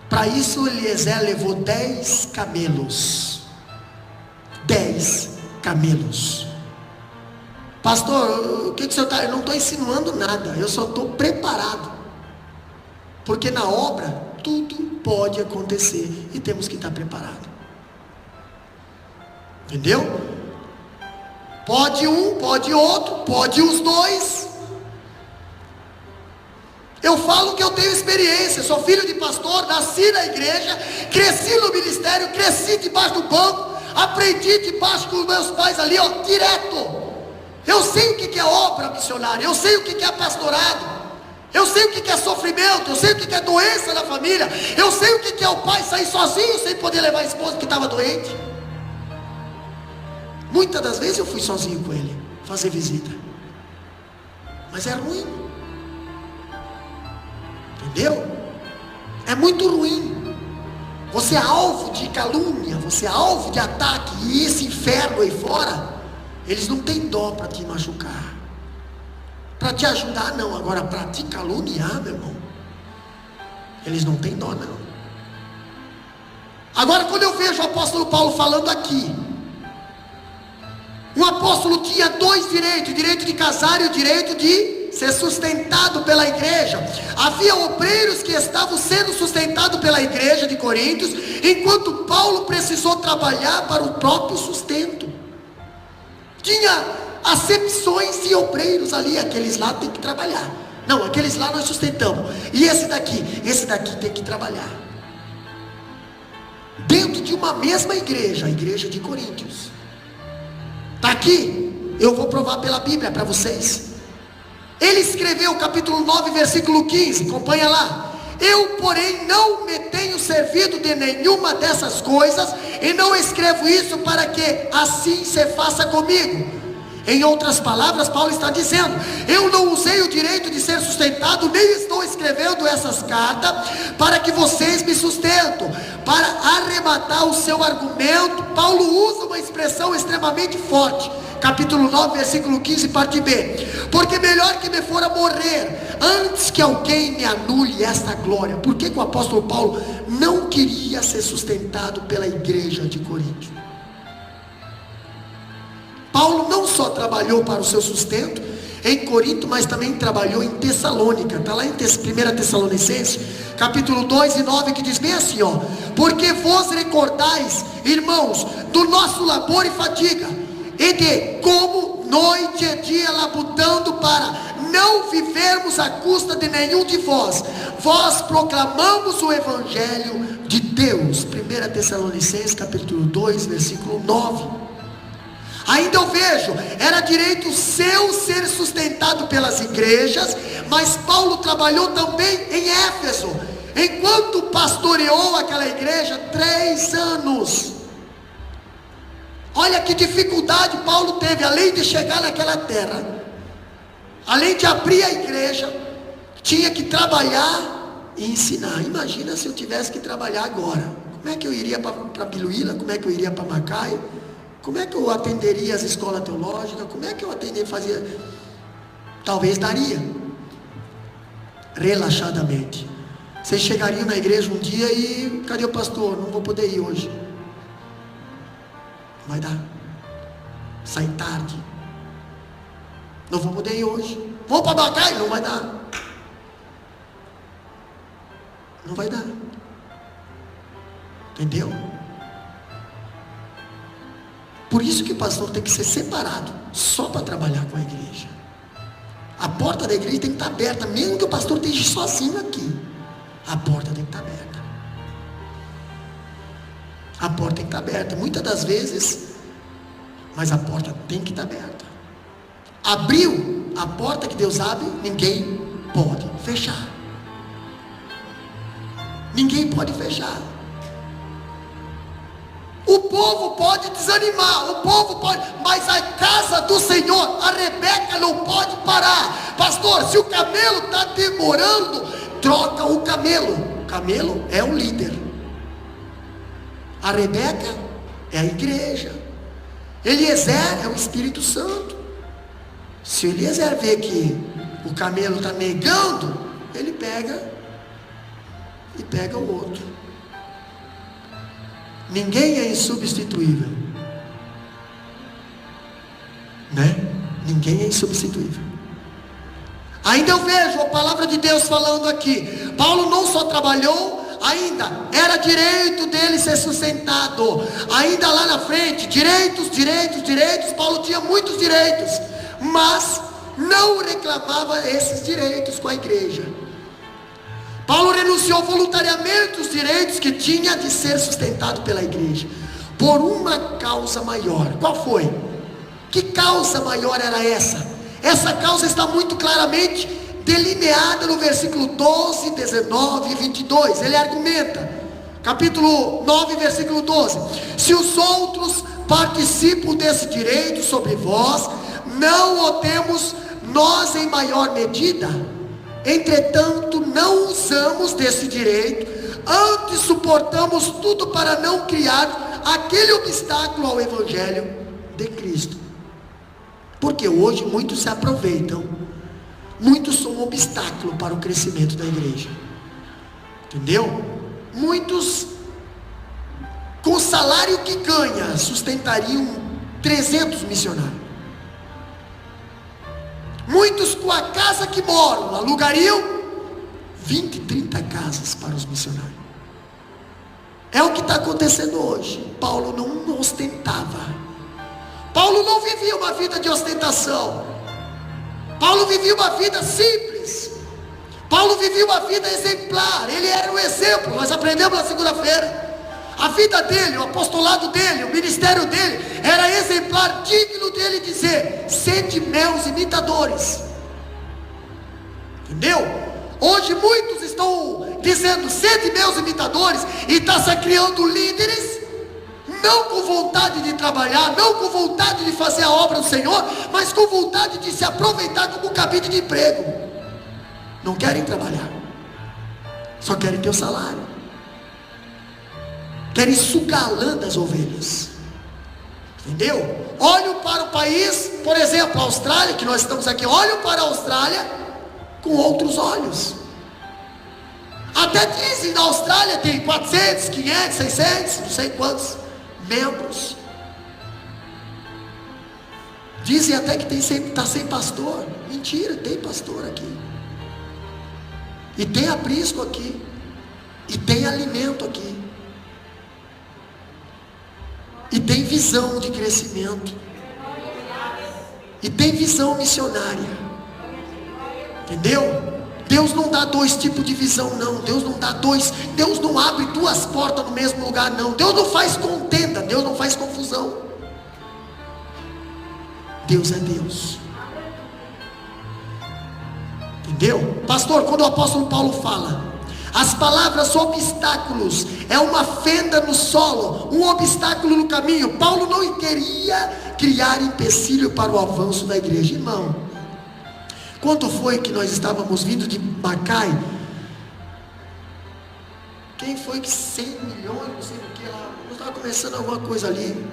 Para isso Eliezer levou 10 camelos. 10 camelos. Pastor, o que o senhor está? Eu não estou insinuando nada, eu só estou preparado, porque na obra tudo pode acontecer e temos que estar preparados. Entendeu? Pode um, pode outro, pode os dois. Eu falo que eu tenho experiência, sou filho de pastor, nasci na igreja, cresci no ministério, cresci debaixo do banco, aprendi debaixo com meus pais ali, direto. Eu sei o que é obra missionária, eu sei o que é pastorado, eu sei o que é sofrimento, eu sei o que é doença na família, eu sei o que é o pai sair sozinho sem poder levar a esposa que estava doente. Muitas das vezes eu fui sozinho com ele fazer visita, mas é ruim, entendeu? É muito ruim. Você é alvo de calúnia, você é alvo de ataque, e esse inferno aí fora, eles não têm dó para te machucar, para te ajudar não. Agora para te caluniar, meu irmão, eles não têm dó não. Agora quando eu vejo o apóstolo Paulo falando aqui, o apóstolo tinha dois direitos: o direito de casar e o direito de ser sustentado pela igreja. Havia obreiros que estavam sendo sustentados pela igreja de Coríntios, enquanto Paulo precisou trabalhar para o próprio sustento. Tinha acepções de obreiros ali, aqueles lá tem que trabalhar, não, aqueles lá nós sustentamos, e esse daqui tem que trabalhar. Dentro de uma mesma igreja, a igreja de Coríntios. Está aqui, eu vou provar pela Bíblia para vocês. Ele escreveu capítulo 9, versículo 15, acompanha lá. Eu, porém, não me tenho servido de nenhuma dessas coisas, e não escrevo isso para que assim se faça comigo. Em outras palavras, Paulo está dizendo: eu não usei o direito de ser sustentado, nem estou escrevendo essas cartas para que vocês me sustentem. Para arrematar o seu argumento, Paulo usa uma expressão extremamente forte. Capítulo 9, versículo 15, parte B. Porque melhor que me fora morrer, antes que alguém me anule esta glória. Por que o apóstolo Paulo não queria ser sustentado pela igreja de Corinto? Paulo não só trabalhou para o seu sustento em Corinto, mas também trabalhou em Tessalônica. Está lá em 1 Tessalonicenses, capítulo 2 e 9, que diz bem assim, porque vos recordais, irmãos, do nosso labor e fadiga, e de como noite e dia labutando para não vivermos à custa de nenhum de vós. Vós proclamamos o Evangelho de Deus. 1 Tessalonicenses capítulo 2, versículo 9. Ainda eu vejo, era direito seu ser sustentado pelas igrejas, mas Paulo trabalhou também em Éfeso, enquanto pastoreou aquela igreja 3 anos. Olha que dificuldade Paulo teve, além de chegar naquela terra, além de abrir a igreja, tinha que trabalhar e ensinar. Imagina se eu tivesse que trabalhar agora. Como é que eu iria para Biluíla? Como é que eu iria para Macaé? Como é que eu atenderia as escolas teológicas? Como é que eu fazia? Talvez daria, relaxadamente. Vocês chegariam na igreja um dia e: cadê o pastor? Não vou poder ir hoje. Não vai dar. Sai tarde. Não vou poder ir hoje. Vou para Macaé? Não vai dar. Não vai dar. Entendeu? Por isso que o pastor tem que ser separado, só para trabalhar com a igreja. A porta da igreja tem que estar aberta, mesmo que o pastor esteja sozinho aqui. A porta tem que estar aberta. A porta tem que estar aberta, muitas das vezes, mas a porta tem que estar aberta. Abriu a porta que Deus abre, ninguém pode fechar. Ninguém pode fechar. O povo pode desanimar, o povo pode, mas a casa do Senhor, a Rebeca não pode parar. Pastor, se o camelo está demorando, troca o camelo. O camelo é o líder. A Rebeca é a igreja. Eliezer é o Espírito Santo. Se o Eliezer vê que o camelo está negando, ele pega o outro. Ninguém é insubstituível, né? Ninguém é insubstituível. Ainda eu vejo a palavra de Deus falando aqui. Paulo não só trabalhou, ainda era direito dele ser sustentado. Ainda lá na frente, direitos. Paulo tinha muitos direitos, mas não reclamava esses direitos com a igreja. Paulo renunciou voluntariamente os direitos que tinha de ser sustentado pela igreja, por uma causa maior. Qual foi? Que causa maior era essa? Essa causa está muito claramente delineada no versículo 12, 19 e 22. Ele argumenta, capítulo 9, versículo 12: se os outros participam desse direito sobre vós, não o temos nós em maior medida? Entretanto, não usamos desse direito, antes suportamos tudo para não criar aquele obstáculo ao Evangelho de Cristo. Porque hoje muitos se aproveitam, muitos são um obstáculo para o crescimento da igreja. Entendeu? Muitos, com o salário que ganha, sustentariam 300 missionários. Muitos com a casa que moram, alugariam 20, 30 casas para os missionários. É o que está acontecendo hoje. Paulo não ostentava. Paulo não vivia uma vida de ostentação. Paulo vivia uma vida simples. Paulo vivia uma vida exemplar. Ele era um exemplo. Nós aprendemos na segunda-feira. A vida dele, o apostolado dele, o ministério dele era exemplar, digno dele dizer: sede meus imitadores. Entendeu? Hoje muitos estão dizendo: sede meus imitadores, e está se criando líderes, não com vontade de trabalhar, não com vontade de fazer a obra do Senhor, mas com vontade de se aproveitar como cabide de emprego. Não querem trabalhar, só querem ter o salário. Querem sugar a lã das ovelhas. Entendeu? Olham para o país, por exemplo, a Austrália, que nós estamos aqui, olham para a Austrália com outros olhos. Até dizem, na Austrália tem 400, 500, 600, não sei quantos membros. Dizem até que está sem pastor. Mentira, tem pastor aqui. E tem aprisco aqui. E tem alimento aqui. E tem visão de crescimento. E tem visão missionária. Entendeu? Deus não dá dois tipos de visão, não. Deus não abre duas portas no mesmo lugar, não. Deus não faz contenda, Deus não faz confusão. Deus é Deus. Entendeu? Pastor, quando o apóstolo Paulo fala, as palavras obstáculos é uma fenda no solo, um obstáculo no caminho. Paulo não queria criar empecilho para o avanço da igreja. Irmão, quanto foi que nós estávamos vindo de Macai? Quem foi que 100 milhões, não sei o que lá, nós estávamos começando alguma coisa ali,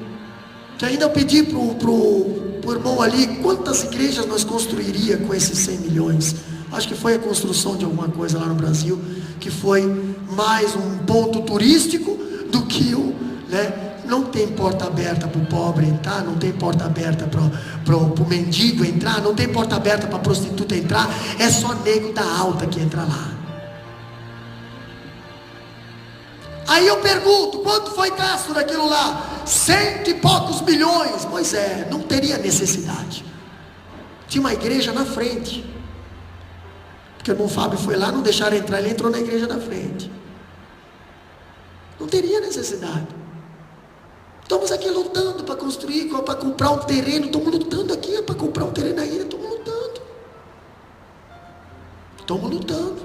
que ainda eu pedi pro irmão ali, quantas igrejas nós construiria com esses 100 milhões? Acho que foi a construção de alguma coisa lá no Brasil, que foi mais um ponto turístico do que não tem porta aberta para o pobre entrar, não tem porta aberta para o mendigo entrar, não tem porta aberta para a prostituta entrar, é só nego da alta que entra lá. Aí eu pergunto, quanto foi gasto naquilo lá? 100 e poucos milhões. Pois é, não teria necessidade. Tinha uma igreja na frente, porque o irmão Fábio foi lá, não deixaram entrar, ele entrou na igreja na frente. Não teria necessidade. Estamos aqui lutando para construir, para comprar um terreno. Estamos lutando aqui para comprar um terreno ainda. Estamos lutando.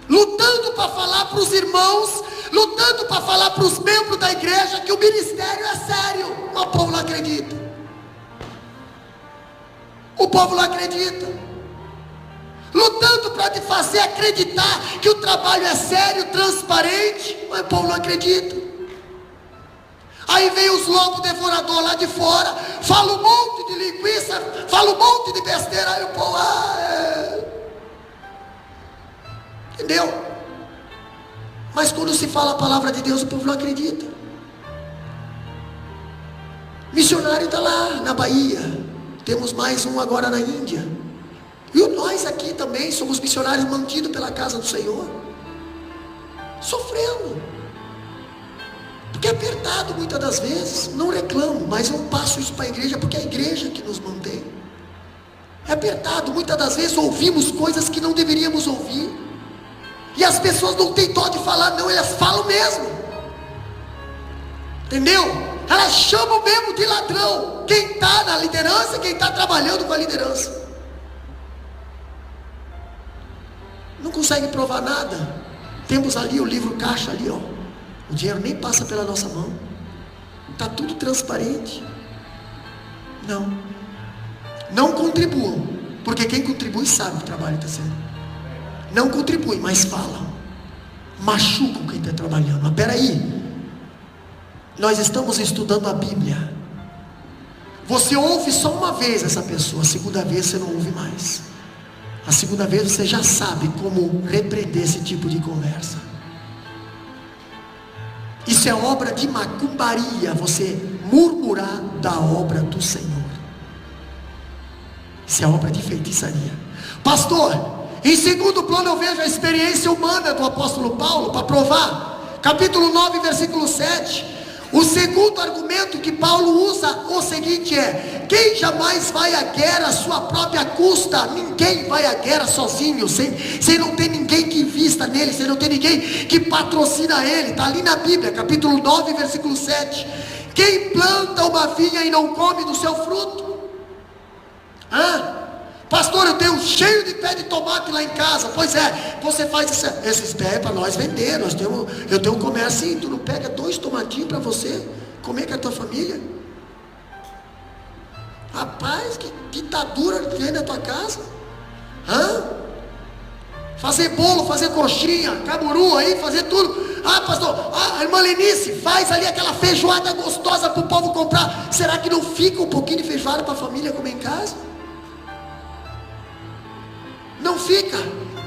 Lutando para falar para os irmãos, lutando para falar para os membros da igreja que o ministério é sério. Mas o povo não acredita. O povo não acredita. Lutando para te fazer acreditar que o trabalho é sério, transparente, mas o povo não acredita. Aí vem os lobos devoradores lá de fora, fala um monte de linguiça, fala um monte de besteira, aí o povo, entendeu? Mas quando se fala a palavra de Deus, o povo não acredita. Missionário está lá na Bahia, temos mais um agora na Índia, e nós aqui também somos missionários mantidos pela casa do Senhor, sofrendo, porque é apertado muitas das vezes. Não reclamo, mas eu passo isso para a igreja, porque é a igreja que nos mantém. É apertado, muitas das vezes ouvimos coisas que não deveríamos ouvir, e as pessoas não têm dó de falar, não, elas falam mesmo, entendeu? Elas chamam mesmo de ladrão quem está na liderança, quem está trabalhando com a liderança. Não consegue provar nada. Temos ali o livro caixa ali, ó. O dinheiro nem passa pela nossa mão. Está tudo transparente. Não contribuam, porque quem contribui sabe que o trabalho está sendo. Não contribui, mas falam, machucam quem está trabalhando. Mas peraí, nós estamos estudando a Bíblia. Você ouve só uma vez essa pessoa, a segunda vez você não ouve mais. A segunda vez você já sabe como repreender esse tipo de conversa. Isso é obra de macumbaria, você murmurar da obra do Senhor. Isso é obra de feitiçaria. Pastor, em segundo plano eu vejo a experiência humana do apóstolo Paulo, para provar. Capítulo 9, versículo 7. O segundo argumento que Paulo usa o seguinte é: quem jamais vai à guerra à sua própria custa? Ninguém vai à guerra sozinho, sem não ter ninguém que invista nele, sem não ter ninguém que patrocina ele. Está ali na Bíblia, capítulo 9, versículo 7. Quem planta uma vinha e não come do seu fruto? Pastor, eu tenho cheio de pé de tomate lá em casa. Pois é, você faz esses pés para nós vender. Eu tenho um comércio assim. Tu não pega 2 tomatinhos para você comer com a tua família? Rapaz, que ditadura tem na tua casa. Fazer bolo, fazer coxinha, caburu aí, fazer tudo. Pastor, a irmã Lenice faz ali aquela feijoada gostosa para o povo comprar. Será que não fica um pouquinho de feijoada para a família comer em casa? Não fica.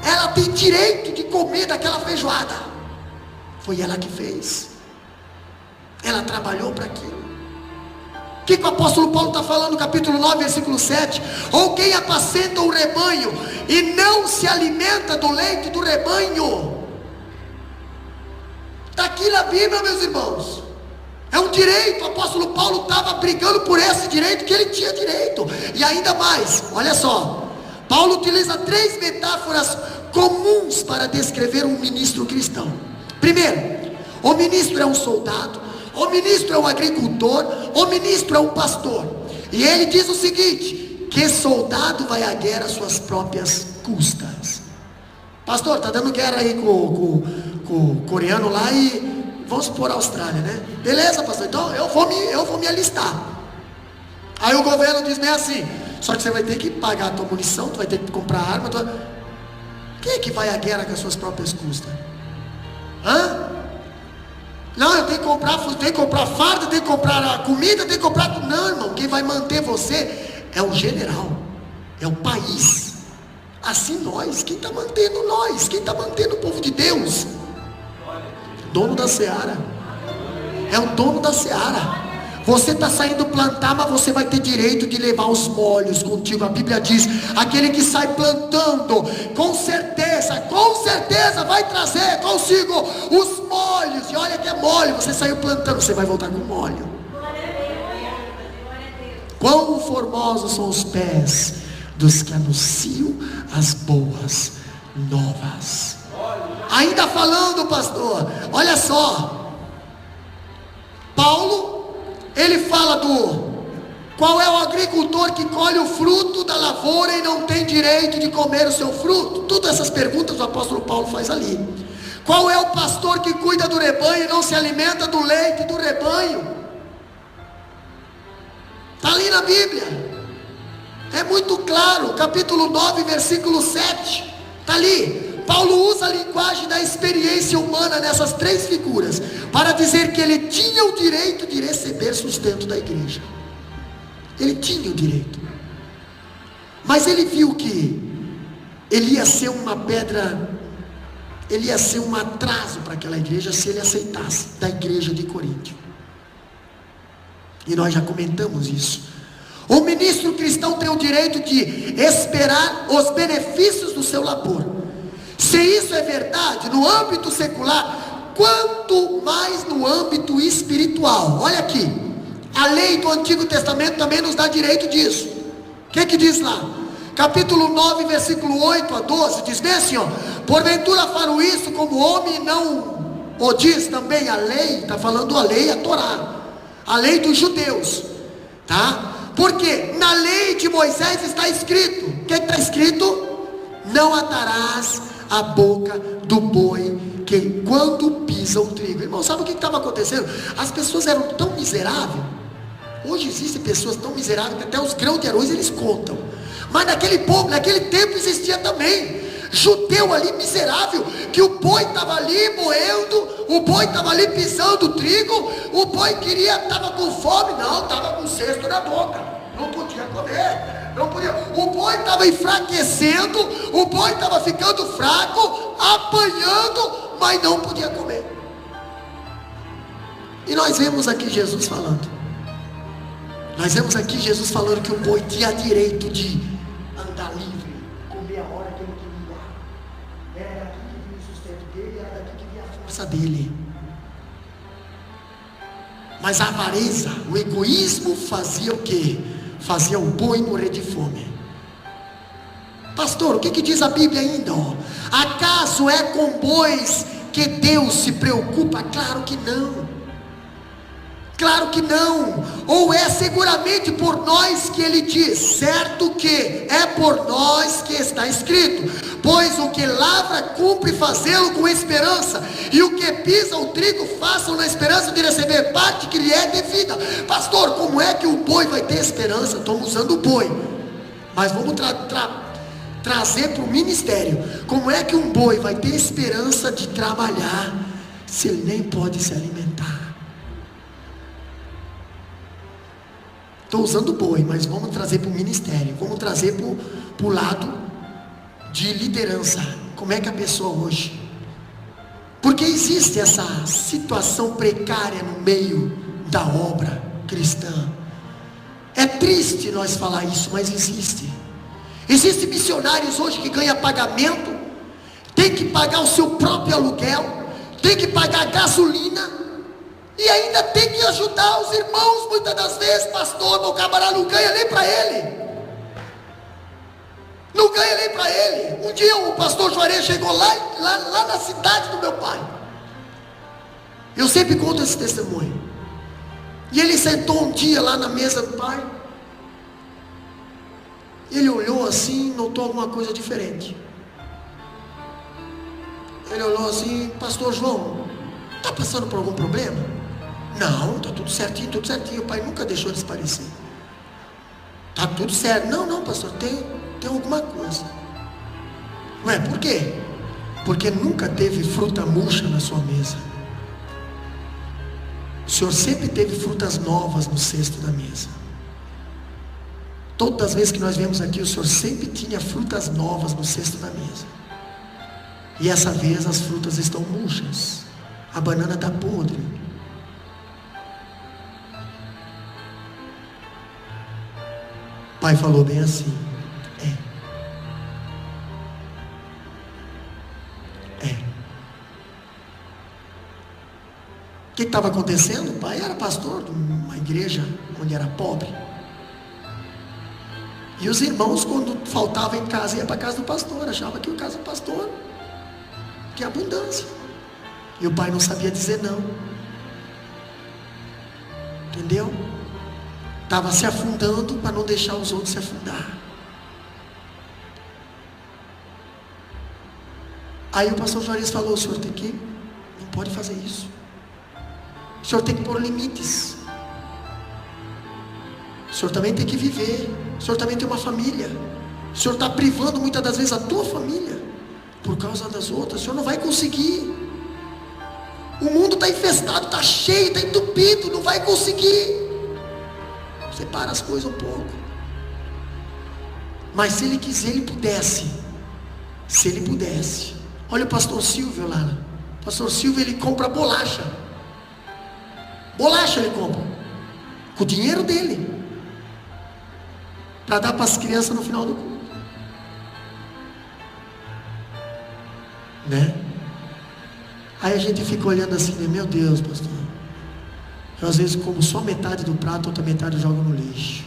Ela tem direito de comer daquela feijoada. Foi ela que fez. Ela trabalhou para aquilo. O que o apóstolo Paulo está falando no capítulo 9, versículo 7? Ou quem apacenta o rebanho e não se alimenta do leite do rebanho? Está aqui na Bíblia, meus irmãos. É um direito. O apóstolo Paulo estava brigando por esse direito, que ele tinha direito. E ainda mais, olha só, Paulo utiliza 3 metáforas comuns para descrever um ministro cristão. Primeiro, o ministro é um soldado, o ministro é um agricultor, o ministro é um pastor. E ele diz o seguinte: que soldado vai à guerra às suas próprias custas. Pastor, está dando guerra aí com o coreano lá e vamos supor a Austrália, né? Beleza, pastor, então eu vou me alistar. Aí o governo diz bem assim: só que você vai ter que pagar a tua munição, tu vai ter que comprar arma. Quem é que vai à guerra com as suas próprias custas? Não, eu tenho que comprar farda, tenho que comprar comida, tenho que comprar. Não, irmão, quem vai manter você é o general, é o país. Assim quem está mantendo nós? Quem está mantendo o povo de Deus? Dono da seara. É o dono da seara. Você está saindo plantar, mas você vai ter direito de levar os molhos contigo. A Bíblia diz: aquele que sai plantando, com certeza vai trazer consigo os molhos. E olha que é molho, você saiu plantando, você vai voltar com molho. Quão formosos são os pés dos que anunciam as boas novas. Ainda falando, pastor, olha só, Paulo, ele fala qual é o agricultor que colhe o fruto da lavoura e não tem direito de comer o seu fruto? Todas essas perguntas o apóstolo Paulo faz ali. Qual é o pastor que cuida do rebanho e não se alimenta do leite do rebanho? Está ali na Bíblia. É muito claro, capítulo 9, versículo 7, está ali. Paulo usa a linguagem da experiência humana nessas 3 figuras, para dizer que ele tinha o direito de receber sustento da igreja. Ele tinha o direito, mas ele viu que ele ia ser uma pedra, ele ia ser um atraso para aquela igreja se ele aceitasse da igreja de Corinto. E nós já comentamos isso. O ministro cristão tem o direito de esperar os benefícios do seu labor. Se isso é verdade no âmbito secular, quanto mais no âmbito espiritual. Olha aqui, a lei do Antigo Testamento também nos dá direito disso. O que diz lá? Capítulo 9, versículo 8 a 12, diz bem assim, ó: porventura farão isso como homem, não o diz também a lei? Está falando a lei, a Torá, a lei dos judeus, tá? Porque na lei de Moisés está escrito, o que está escrito? Não atarás a boca do boi que quando pisa o trigo. Irmão, sabe o que estava acontecendo? As pessoas eram tão miseráveis. Hoje existem pessoas tão miseráveis que até os grãos de arroz eles contam. Mas naquele tempo existia também judeu ali miserável, que o boi estava ali moendo, o boi estava ali pisando o trigo, o boi estava com fome, não, estava com cesto na boca, não podia comer, não podia. O boi estava enfraquecendo, o boi estava ficando fraco, apanhando, mas não podia comer. E nós vemos aqui Jesus falando, que o boi tinha direito de andar livre, comer a hora que ele queria. Era daqui que vinha o sustento dele, era daqui que vinha a força dele. Mas a avareza, o egoísmo fazia o quê? Fazia o boi morrer de fome. Pastor, o que diz a Bíblia ainda? Acaso é com bois que Deus se preocupa? Claro que não. Claro que não. Ou é seguramente por nós que ele diz, certo que é por nós que está escrito, pois o que lavra cumpre fazê-lo com esperança, e o que pisa o trigo façam na esperança de receber parte que lhe é devida. Pastor, como é que o boi vai ter esperança? Estamos usando o boi, mas vamos trazer para o ministério. Como é que um boi vai ter esperança de trabalhar se ele nem pode se alimentar? Estou usando o boi, mas vamos trazer para o ministério, vamos trazer para o lado de liderança. Como é que a pessoa hoje, porque existe essa situação precária no meio da obra cristã. É triste nós falar isso, mas existe. Existem missionários hoje que ganham pagamento, tem que pagar o seu próprio aluguel, tem que pagar gasolina, e ainda tem que ajudar os irmãos. Muitas das vezes, pastor, meu camarada não ganha nem para ele. Não ganha nem para ele. Um dia o pastor Juarez chegou lá na cidade do meu pai. Eu sempre conto esse testemunho. E ele sentou um dia lá na mesa do pai. Ele olhou assim, notou alguma coisa diferente. Ele olhou assim: pastor João, está passando por algum problema? Não, está tudo certinho, tudo certinho. O pai nunca deixou desaparecer. Está tudo certo. Não, pastor, tem alguma coisa. Ué, por quê? Porque nunca teve fruta murcha na sua mesa. O Senhor sempre teve frutas novas no cesto da mesa. Todas as vezes que nós viemos aqui, o Senhor sempre tinha frutas novas no cesto da mesa. E essa vez as frutas estão murchas. A banana está podre. O pai falou bem assim: O que estava acontecendo? O pai era pastor de uma igreja onde era pobre. E os irmãos, quando faltava em casa, ia para a casa do pastor. Achava que a casa do pastor tinha abundância. E o pai não sabia dizer não. Entendeu? Estava se afundando para não deixar os outros se afundar. Aí o pastor Juarez falou: o senhor não pode fazer isso. O senhor tem que pôr limites. O senhor também tem que viver. O senhor também tem uma família. O senhor está privando muitas das vezes a tua família por causa das outras. O senhor não vai conseguir. O mundo está infestado, está cheio, está entupido. Não vai conseguir. Separa as coisas um pouco. Mas se ele quiser, ele pudesse. Se ele pudesse. Olha o pastor Silvio lá. O pastor Silvio, ele compra bolacha. Bolacha ele compra com o dinheiro dele, para dar para as crianças no final do culto, né? Aí a gente fica olhando assim, né? Meu Deus, pastor, eu às vezes como só metade do prato, outra metade eu jogo no lixo.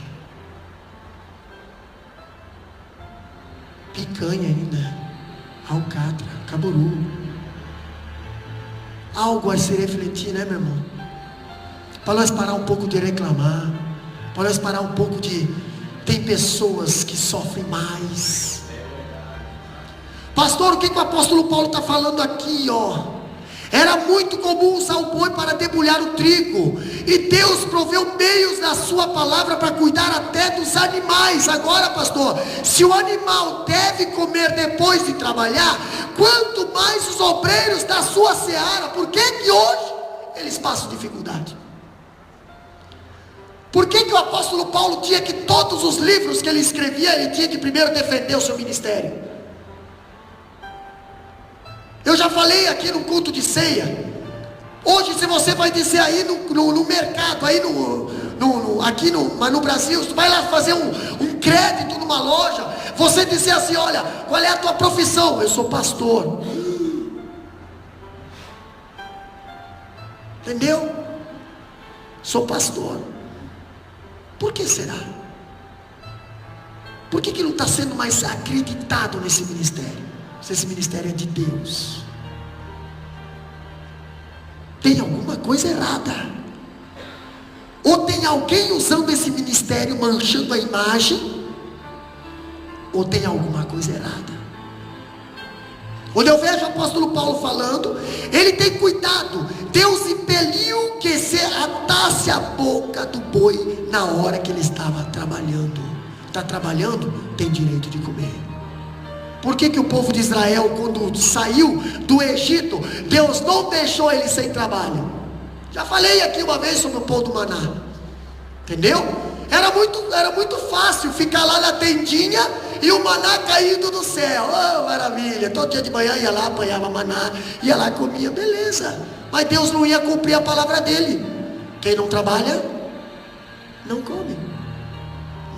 Picanha ainda, alcatra, caburu. Algo a se refletir, né, meu irmão? Para nós parar um pouco de reclamar, para nós parar um pouco de... Tem pessoas que sofrem mais. Pastor, o que o apóstolo Paulo está falando aqui, ó? Era muito comum usar o boi para debulhar o trigo, e Deus proveu meios na sua palavra para cuidar até dos animais. Agora, pastor, se o animal deve comer depois de trabalhar, quanto mais os obreiros da sua seara. Por que hoje eles passam dificuldade? Por que o apóstolo Paulo tinha que, todos os livros que ele escrevia, ele tinha que primeiro defender o seu ministério? Eu já falei aqui no culto de ceia. Hoje, se você vai dizer aí no mercado, aí mas no Brasil, você vai lá fazer um crédito numa loja, você dizer assim: olha, qual é a tua profissão? Eu sou pastor. Entendeu? Sou pastor. Por que será? Por que não está sendo mais acreditado nesse ministério? Se esse ministério é de Deus, tem alguma coisa errada. Ou tem alguém usando esse ministério, manchando a imagem, ou tem alguma coisa errada. Quando eu vejo o apóstolo Paulo falando, ele tem cuidado. Deus impeliu que se atasse a boca do boi na hora que ele estava trabalhando. Está trabalhando, tem direito de comer. Por que o povo de Israel, quando saiu do Egito, Deus não deixou eles sem trabalho? Já falei aqui uma vez sobre o pão do maná. Entendeu? Era muito fácil ficar lá na tendinha e o maná caindo do céu. Oh, maravilha! Todo dia de manhã ia lá, apanhava maná, ia lá, comia, beleza. Mas Deus não ia cumprir a palavra dele. Quem não trabalha, não come.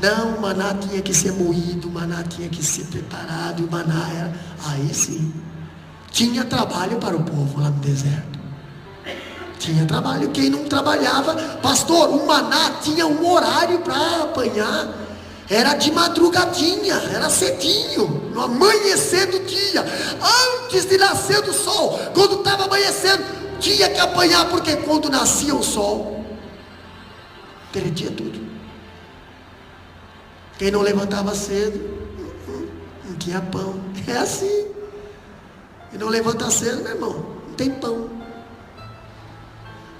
Não, o maná tinha que ser moído, o maná tinha que ser preparado, e o maná era... Aí sim, tinha trabalho para o povo lá no deserto. Tinha trabalho. Quem não trabalhava, pastor, o maná tinha um horário para apanhar. Era de madrugadinha, era cedinho, no amanhecer do dia, antes de nascer do sol. Quando estava amanhecendo, tinha que apanhar, porque quando nascia o sol, derretia tudo. Quem não levantava cedo, não tinha pão. É assim. Quem não levanta cedo, meu irmão, não tem pão.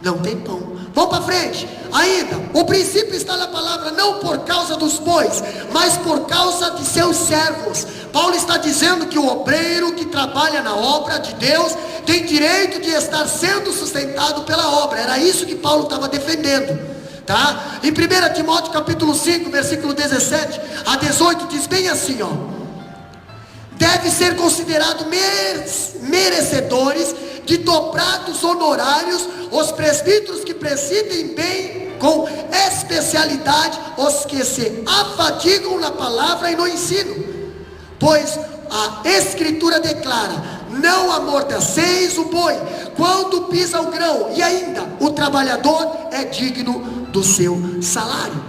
Não tem pão. Vamos para frente. Ainda, o princípio está na palavra, não por causa dos bois, mas por causa de seus servos. Paulo está dizendo que o obreiro que trabalha na obra de Deus tem direito de estar sendo sustentado pela obra. Era isso que Paulo estava defendendo, tá? Em 1 Timóteo capítulo 5, versículo 17 a 18, diz bem assim, ó: deve ser considerado merecedores de dobrados honorários os presbíteros que presidem bem com especialidade os que se afadigam na palavra e no ensino, pois a escritura declara: não amordaceis o boi quando pisa o grão, e ainda o trabalhador é digno do seu salário.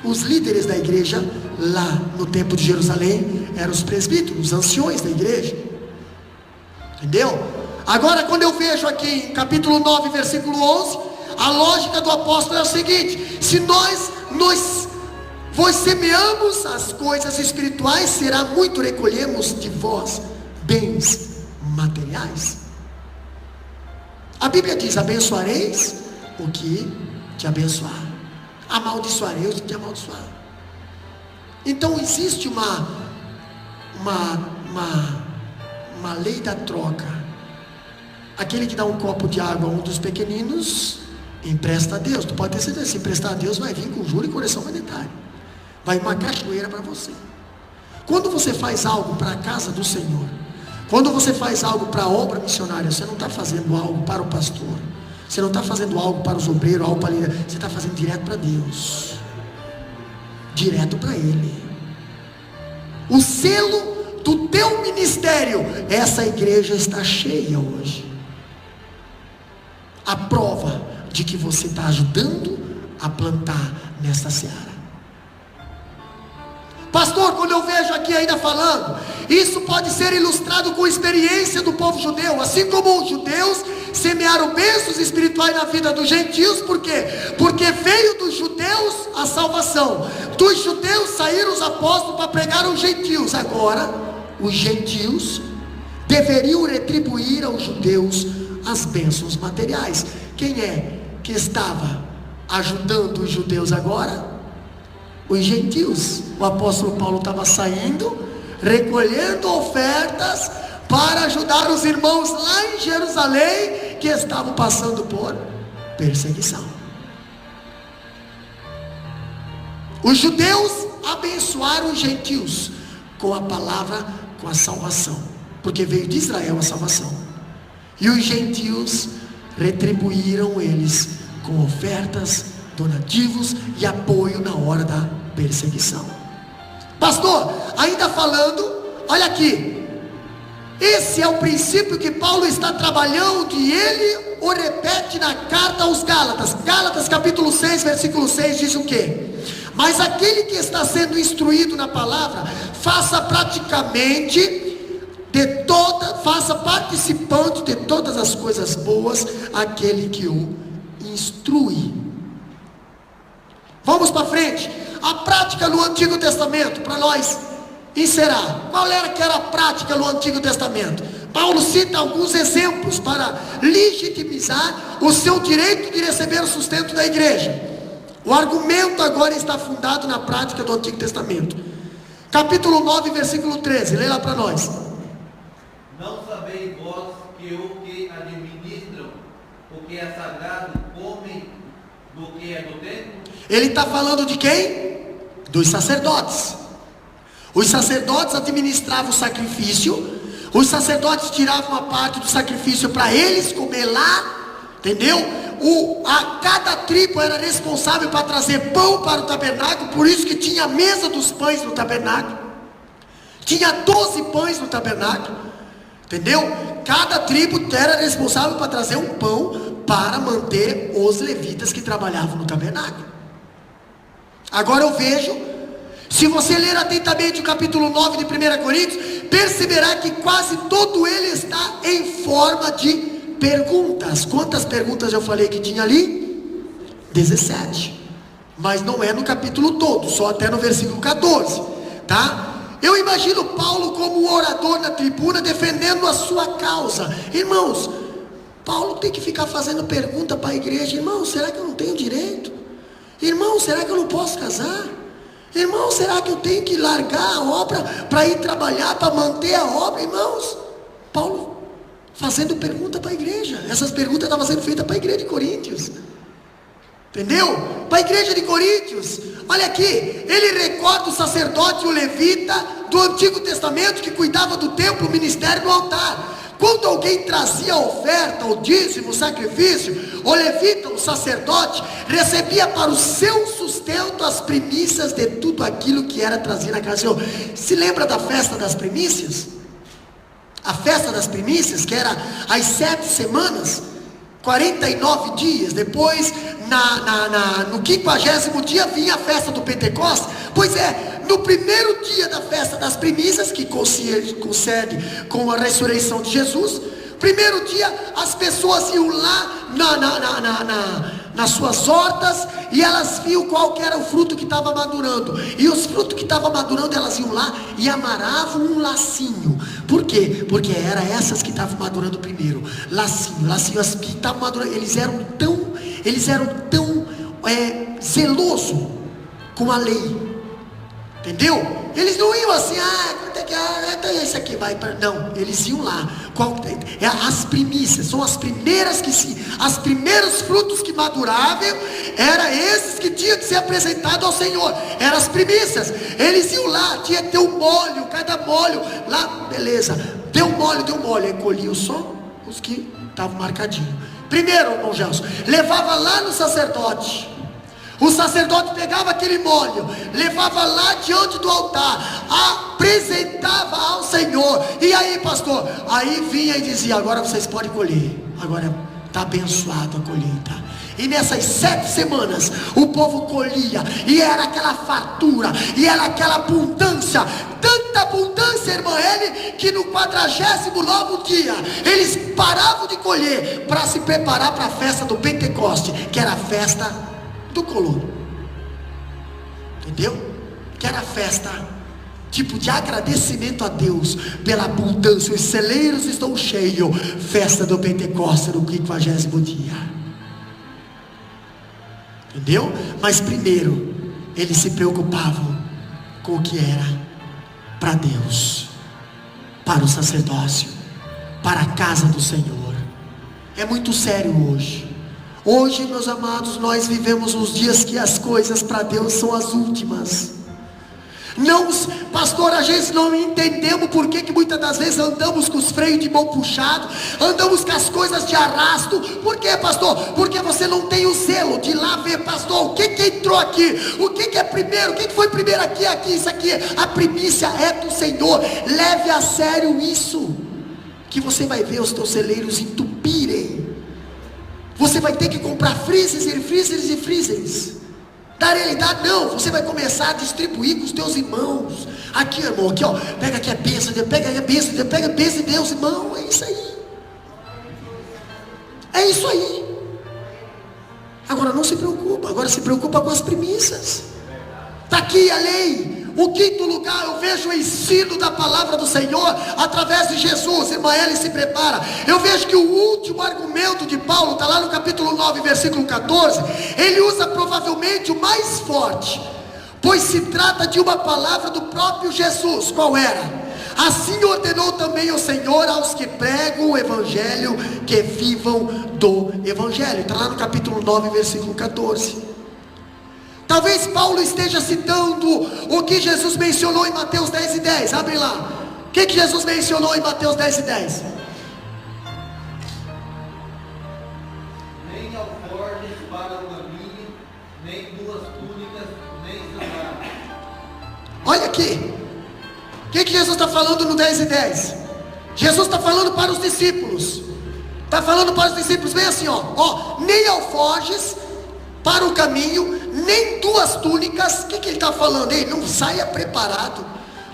Os líderes da igreja lá no templo de Jerusalém eram os presbíteros, os anciões da igreja, entendeu? Agora, quando eu vejo aqui em capítulo 9, versículo 11, a lógica do apóstolo é o seguinte: se nós vos semeamos as coisas espirituais, será muito recolhemos de vós bens materiais. A Bíblia diz: abençoareis o que te abençoar, amaldiçoareis o que te amaldiçoar. Então existe uma lei da troca. Aquele que dá um copo de água a um dos pequeninos, empresta a Deus. Tu pode ter certeza, se emprestar a Deus, vai vir com juro e correção monetária. Vai uma cachoeira para você. Quando você faz algo para a casa do Senhor, quando você faz algo para a obra missionária, você não está fazendo algo para o pastor, você não está fazendo algo para os obreiros, algo para a líder, você está fazendo direto para Deus, direto para Ele. O selo do teu ministério, essa igreja está cheia hoje. A prova de que você está ajudando a plantar nesta seara. Pastor, quando eu vejo aqui ainda falando, isso pode ser ilustrado com a experiência do povo judeu. Assim como os judeus semearam bênçãos espirituais na vida dos gentios. Por quê? Porque veio dos judeus a salvação. Dos judeus saíram os apóstolos para pregar aos gentios. Agora, os gentios deveriam retribuir aos judeus as bênçãos materiais. Quem é que estava ajudando os judeus agora? Os gentios. O apóstolo Paulo estava saindo, recolhendo ofertas para ajudar os irmãos lá em Jerusalém, que estavam passando por perseguição. Os judeus abençoaram os gentios com a palavra, com a salvação, porque veio de Israel a salvação. E os gentios retribuíram eles com ofertas, donativos e apoio na hora da perseguição. Pastor, ainda falando, olha aqui, esse é o princípio que Paulo está trabalhando e ele o repete na carta aos Gálatas. Gálatas capítulo 6, versículo 6 diz o quê? Mas aquele que está sendo instruído na palavra, faça participante de todas as coisas boas aquele que o instrui. Vamos para frente. A prática no Antigo Testamento, para nós encerrar. Qual era que era a prática no Antigo Testamento? Paulo cita alguns exemplos para legitimizar o seu direito de receber o sustento da igreja. O argumento agora está fundado na prática do Antigo Testamento. Capítulo 9, versículo 13, lê lá para nós. Não sabeis vós que o que administram, o que é sagrado, comem do que é do templo? Ele está falando de quem? Dos sacerdotes. Os sacerdotes administravam o sacrifício. Os sacerdotes tiravam uma parte do sacrifício para eles comer lá, entendeu? Cada tribo era responsável para trazer pão para o tabernáculo. Por isso que tinha a mesa dos pães no tabernáculo. Tinha 12 pães no tabernáculo, entendeu? Cada tribo era responsável para trazer um pão para manter os levitas que trabalhavam no tabernáculo. Agora eu vejo, Se você ler atentamente o capítulo 9 de 1 Coríntios, perceberá que quase todo ele está em forma de perguntas. Quantas perguntas eu falei que tinha ali? 17. Mas não é no capítulo todo, só até no versículo 14, tá? Eu imagino Paulo como um orador na tribuna defendendo a sua causa. Irmãos, Paulo tem que ficar fazendo pergunta para a igreja. Irmão, será que eu não tenho direito? Irmão, será que eu não posso casar? Irmão, será que eu tenho que largar a obra para ir trabalhar, para manter a obra? Irmãos, Paulo fazendo pergunta para a igreja. Essas perguntas estavam sendo feitas para a igreja de Coríntios. Entendeu? Para a igreja de Coríntios. Olha aqui, ele recorda o sacerdote e o levita do Antigo Testamento que cuidava do templo, o ministério do altar. Quando alguém trazia a oferta, o dízimo, o sacrifício, o levita, o sacerdote, recebia para o seu sustento as primícias de tudo aquilo que era trazido na casa do Senhor. Se lembra da festa das primícias? A festa das primícias, que era as 7 semanas, 49 dias, depois no 50º dia vinha a festa do Pentecostes. Pois é, no primeiro dia da festa das primícias, que concede com a ressurreição de Jesus, primeiro dia as pessoas iam lá nas suas hortas e elas viam qual que era o fruto que estava madurando, e os frutos que estavam madurando, elas iam lá e amarravam um lacinho. Por quê? Porque era essas que estavam madurando primeiro. Lacinho, as que estavam madurando, eles eram tão zelosos com a lei. Entendeu? Eles não iam assim, quanto é que esse aqui vai para. Não, eles iam lá. As primícias, são as primeiras as primeiros frutos que maduravam, eram esses que tinham que ser apresentados ao Senhor. Eram as primícias. Eles iam lá, tinha que ter um molho, cada molho, lá, beleza. Deu molho, aí colhiam só os que estavam marcadinhos. Primeiro, irmão Gelson, levava lá no sacerdote. O sacerdote pegava aquele molho, levava lá diante do altar, apresentava ao Senhor. E aí, pastor? Aí vinha e dizia: agora vocês podem colher, agora está abençoado a colheita. E nessas 7 semanas o povo colhia, e era aquela fartura, e era aquela abundância, tanta abundância, irmã Eli, que no 49º dia eles paravam de colher para se preparar para a festa do Pentecoste, que era a festa do colono. Entendeu? Que era a festa tipo de agradecimento a Deus pela abundância. Os celeiros estão cheios. Festa do Pentecostes no 50º dia. Entendeu? Mas primeiro eles se preocupavam com o que era para Deus, para o sacerdócio, para a casa do Senhor. É muito sério hoje. Hoje, meus amados, nós vivemos uns dias que as coisas para Deus são as últimas. Não, pastor, a gente não entendemos por que muitas das vezes andamos com os freios de mão puxados, andamos com as coisas de arrasto. Por quê, pastor? Porque você não tem o zelo de ir lá ver, pastor, o que entrou aqui, o que é primeiro, o que foi primeiro aqui, isso aqui. A primícia é do Senhor. Leve a sério isso, que você vai ver os teus celeiros entupirem. Você vai ter que comprar freezers. Na realidade não, você vai começar a distribuir com os teus irmãos. Aqui, irmão, aqui, ó, pega aqui a bênção, pega a bênção de Deus, irmão. É isso aí. É isso aí. Agora não se preocupa, agora se preocupa com as primícias. Está aqui a lei. O 5º lugar, eu vejo o ensino da palavra do Senhor através de Jesus. Irmã Eli, se prepara. Eu vejo que o último argumento de Paulo está lá no capítulo 9, versículo 14. Ele usa provavelmente o mais forte, pois se trata de uma palavra do próprio Jesus. Qual era? Assim ordenou também o Senhor aos que pregam o Evangelho, que vivam do Evangelho. Está lá no capítulo 9, versículo 14. Talvez Paulo esteja citando o que Jesus mencionou em Mateus 10:10. Abre lá. O que Jesus mencionou em Mateus 10:10? Nem alforjes para o caminho, nem 2 túnicas, nem sandálias. Olha aqui. O que Jesus está falando no 10:10? Jesus está falando para os discípulos. Está falando para os discípulos bem assim, ó, nem alforjes, para o caminho, nem 2 túnicas. O que ele está falando? Ei, não saia preparado,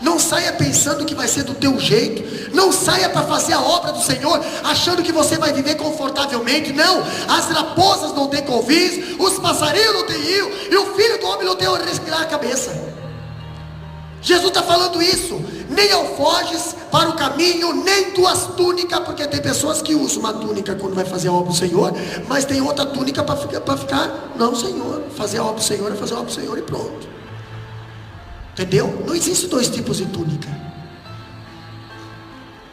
não saia pensando que vai ser do teu jeito, não saia para fazer a obra do Senhor achando que você vai viver confortavelmente. Não, as raposas não têm covis, os passarinhos não têm rio, e o filho do homem não tem onde respirar a cabeça. Jesus está falando isso. Nem alforjes para o caminho, nem 2 túnicas, porque tem pessoas que usam uma túnica quando vai fazer a obra do Senhor, mas tem outra túnica para ficar, não, Senhor, fazer a obra do Senhor é fazer a obra do Senhor e pronto. Entendeu? Não existe 2 tipos de túnica.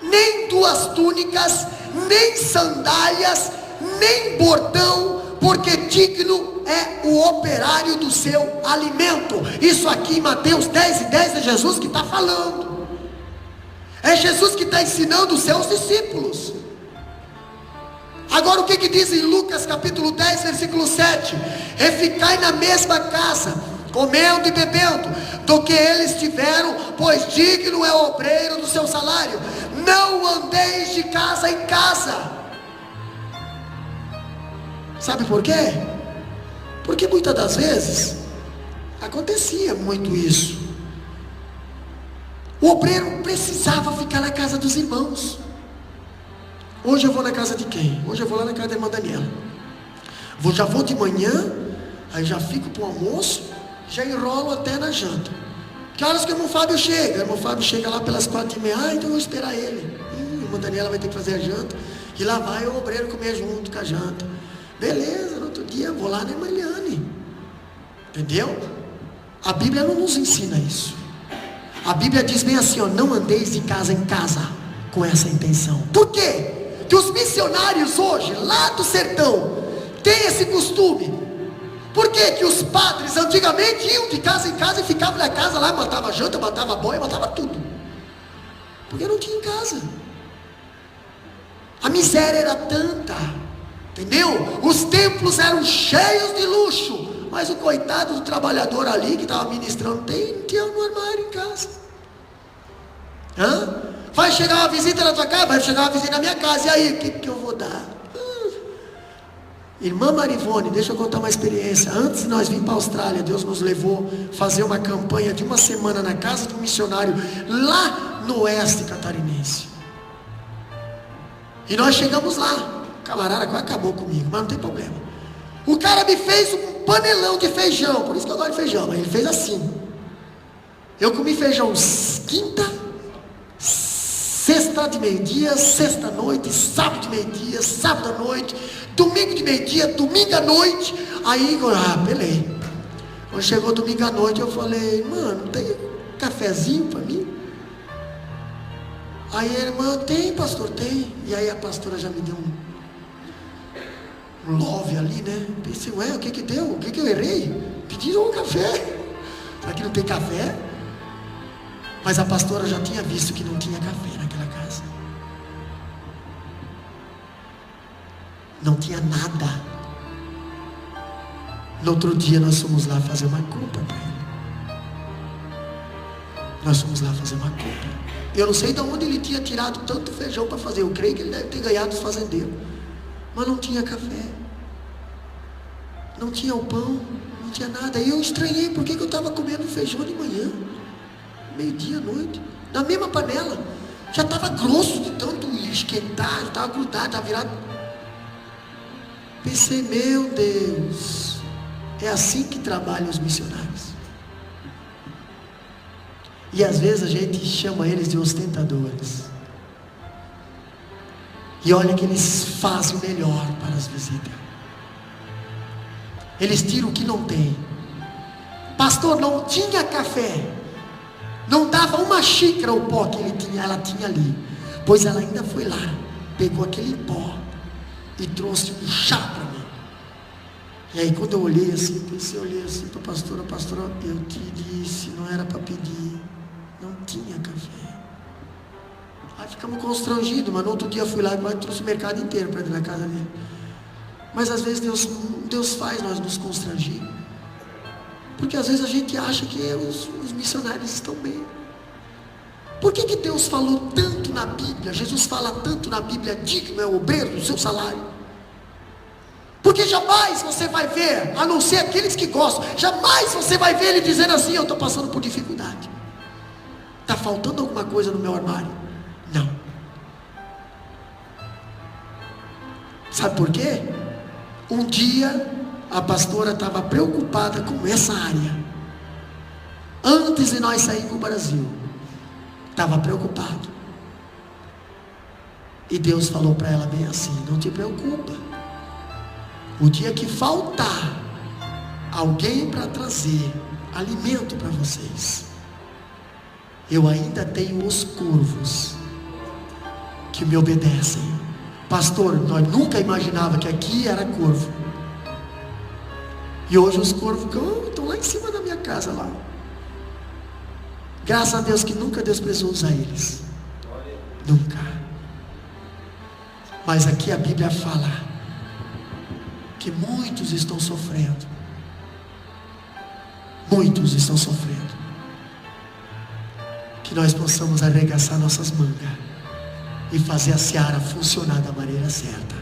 Nem 2 túnicas, nem sandálias, nem bordão, porque digno é o operário do seu alimento. Isso aqui em Mateus 10:10 é Jesus que está falando. É Jesus que está ensinando os seus discípulos. Agora o que diz em Lucas capítulo 10 versículo 7? E ficai na mesma casa, comendo e bebendo, do que eles tiveram, pois digno é o obreiro do seu salário. Não andeis de casa em casa. Sabe por quê? Porque muitas das vezes acontecia muito isso. O obreiro precisava ficar na casa dos irmãos. Hoje eu vou na casa de quem? Hoje eu vou lá na casa da irmã Daniela. Já vou de manhã, aí já fico para o almoço, já enrolo até na janta. Que horas que o irmão Fábio chega? O irmão Fábio chega lá pelas 4h30. Então eu vou esperar ele. A irmã Daniela vai ter que fazer a janta. E lá vai o obreiro comer junto com a janta. Beleza, no outro dia eu vou lá na irmã Eliane. Entendeu? A Bíblia não nos ensina isso. A Bíblia diz bem assim, ó, não andeis de casa em casa com essa intenção. Por quê? Que os missionários hoje, lá do sertão, têm esse costume. Por quê? Que os padres antigamente iam de casa em casa e ficavam na casa lá, matava janta, matava boia, matava tudo. Porque não tinha em casa. A miséria era tanta, entendeu? Os templos eram cheios de luxo, mas o coitado do trabalhador ali que estava ministrando, não tinha no armário em casa. Vai chegar uma visita na tua casa, vai chegar uma visita na minha casa, e aí, o que eu vou dar? Irmã Marivone, deixa eu contar uma experiência. Antes de nós vir para a Austrália, Deus nos levou a fazer uma campanha de 1 semana na casa de um missionário, lá no oeste catarinense. E nós chegamos lá, o camarada quase acabou comigo, mas não tem problema. O cara me fez um panelão de feijão, por isso que eu gosto de feijão, mas ele fez assim. Eu comi feijão quinta, sexta de meio-dia, sexta à noite, sábado de meio-dia, sábado à noite, domingo de meio-dia, domingo à noite. Aí, beleza. Quando chegou domingo à noite, eu falei, mano, tem cafezinho para mim? Aí a irmã, tem pastor, tem. E aí a pastora já me deu um love ali, né? Pensei, ué, o que deu? O que eu errei? Pediram um café. Será que não tem café? Mas a pastora já tinha visto que não tinha café naquela casa. Não tinha nada. No outro dia nós fomos lá fazer uma compra para ele. Nós fomos lá fazer uma compra. Eu não sei de onde ele tinha tirado tanto feijão para fazer. Eu creio que ele deve ter ganhado dos fazendeiros. Mas não tinha café. Não tinha o pão. Não tinha nada. E eu estranhei porque eu estava comendo feijão de manhã. Meio-dia, à noite. Na mesma panela. Já estava grosso de tanto esquentar. Já estava grudado, estava virado. Pensei, meu Deus. É assim que trabalham os missionários. E às vezes a gente chama eles de ostentadores. E olha que eles fazem o melhor para as visitas. Eles tiram o que não tem. Pastor, não tinha café. Não dava uma xícara o pó que ela tinha ali. Pois ela ainda foi lá. Pegou aquele pó e trouxe um chá para mim. E aí quando eu olhei assim, eu olhei assim para a pastora, eu te disse, não era para pedir. Não tinha café. Aí ficamos constrangidos, mas no outro dia eu fui lá e trouxe o mercado inteiro para dentro da casa dele. Mas às vezes Deus faz nós nos constrangir. Porque às vezes a gente acha que os missionários estão bem. Por que Deus falou tanto na Bíblia? Jesus fala tanto na Bíblia, digno é o obreiro do seu salário. Porque jamais você vai ver, a não ser aqueles que gostam, jamais você vai ver ele dizendo assim: eu estou passando por dificuldade, está faltando alguma coisa no meu armário. Não. Sabe por quê? Um dia a pastora estava preocupada com essa área, antes de nós sairmos do Brasil, estava preocupado, e Deus falou para ela bem assim: não te preocupa, o dia que faltar alguém para trazer alimento para vocês, eu ainda tenho os corvos que me obedecem. Pastor, nós nunca imaginava que aqui era corvo, e hoje os corvos estão lá em cima da minha casa lá. Graças a Deus que nunca Deus precisou usar eles, nunca. Mas aqui a Bíblia fala que muitos estão sofrendo, muitos estão sofrendo. Que nós possamos arregaçar nossas mangas e fazer a seara funcionar da maneira certa.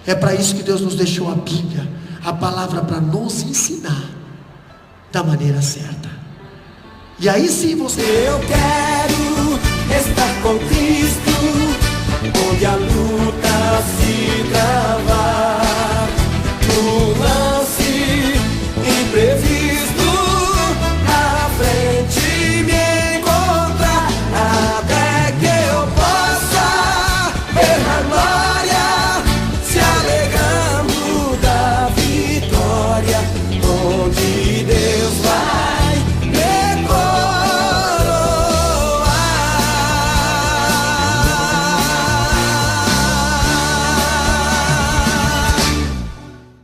É para isso que Deus nos deixou a Bíblia, a palavra, para nos ensinar da maneira certa. E aí sim você... Eu quero estar com Cristo, onde a luta se travar.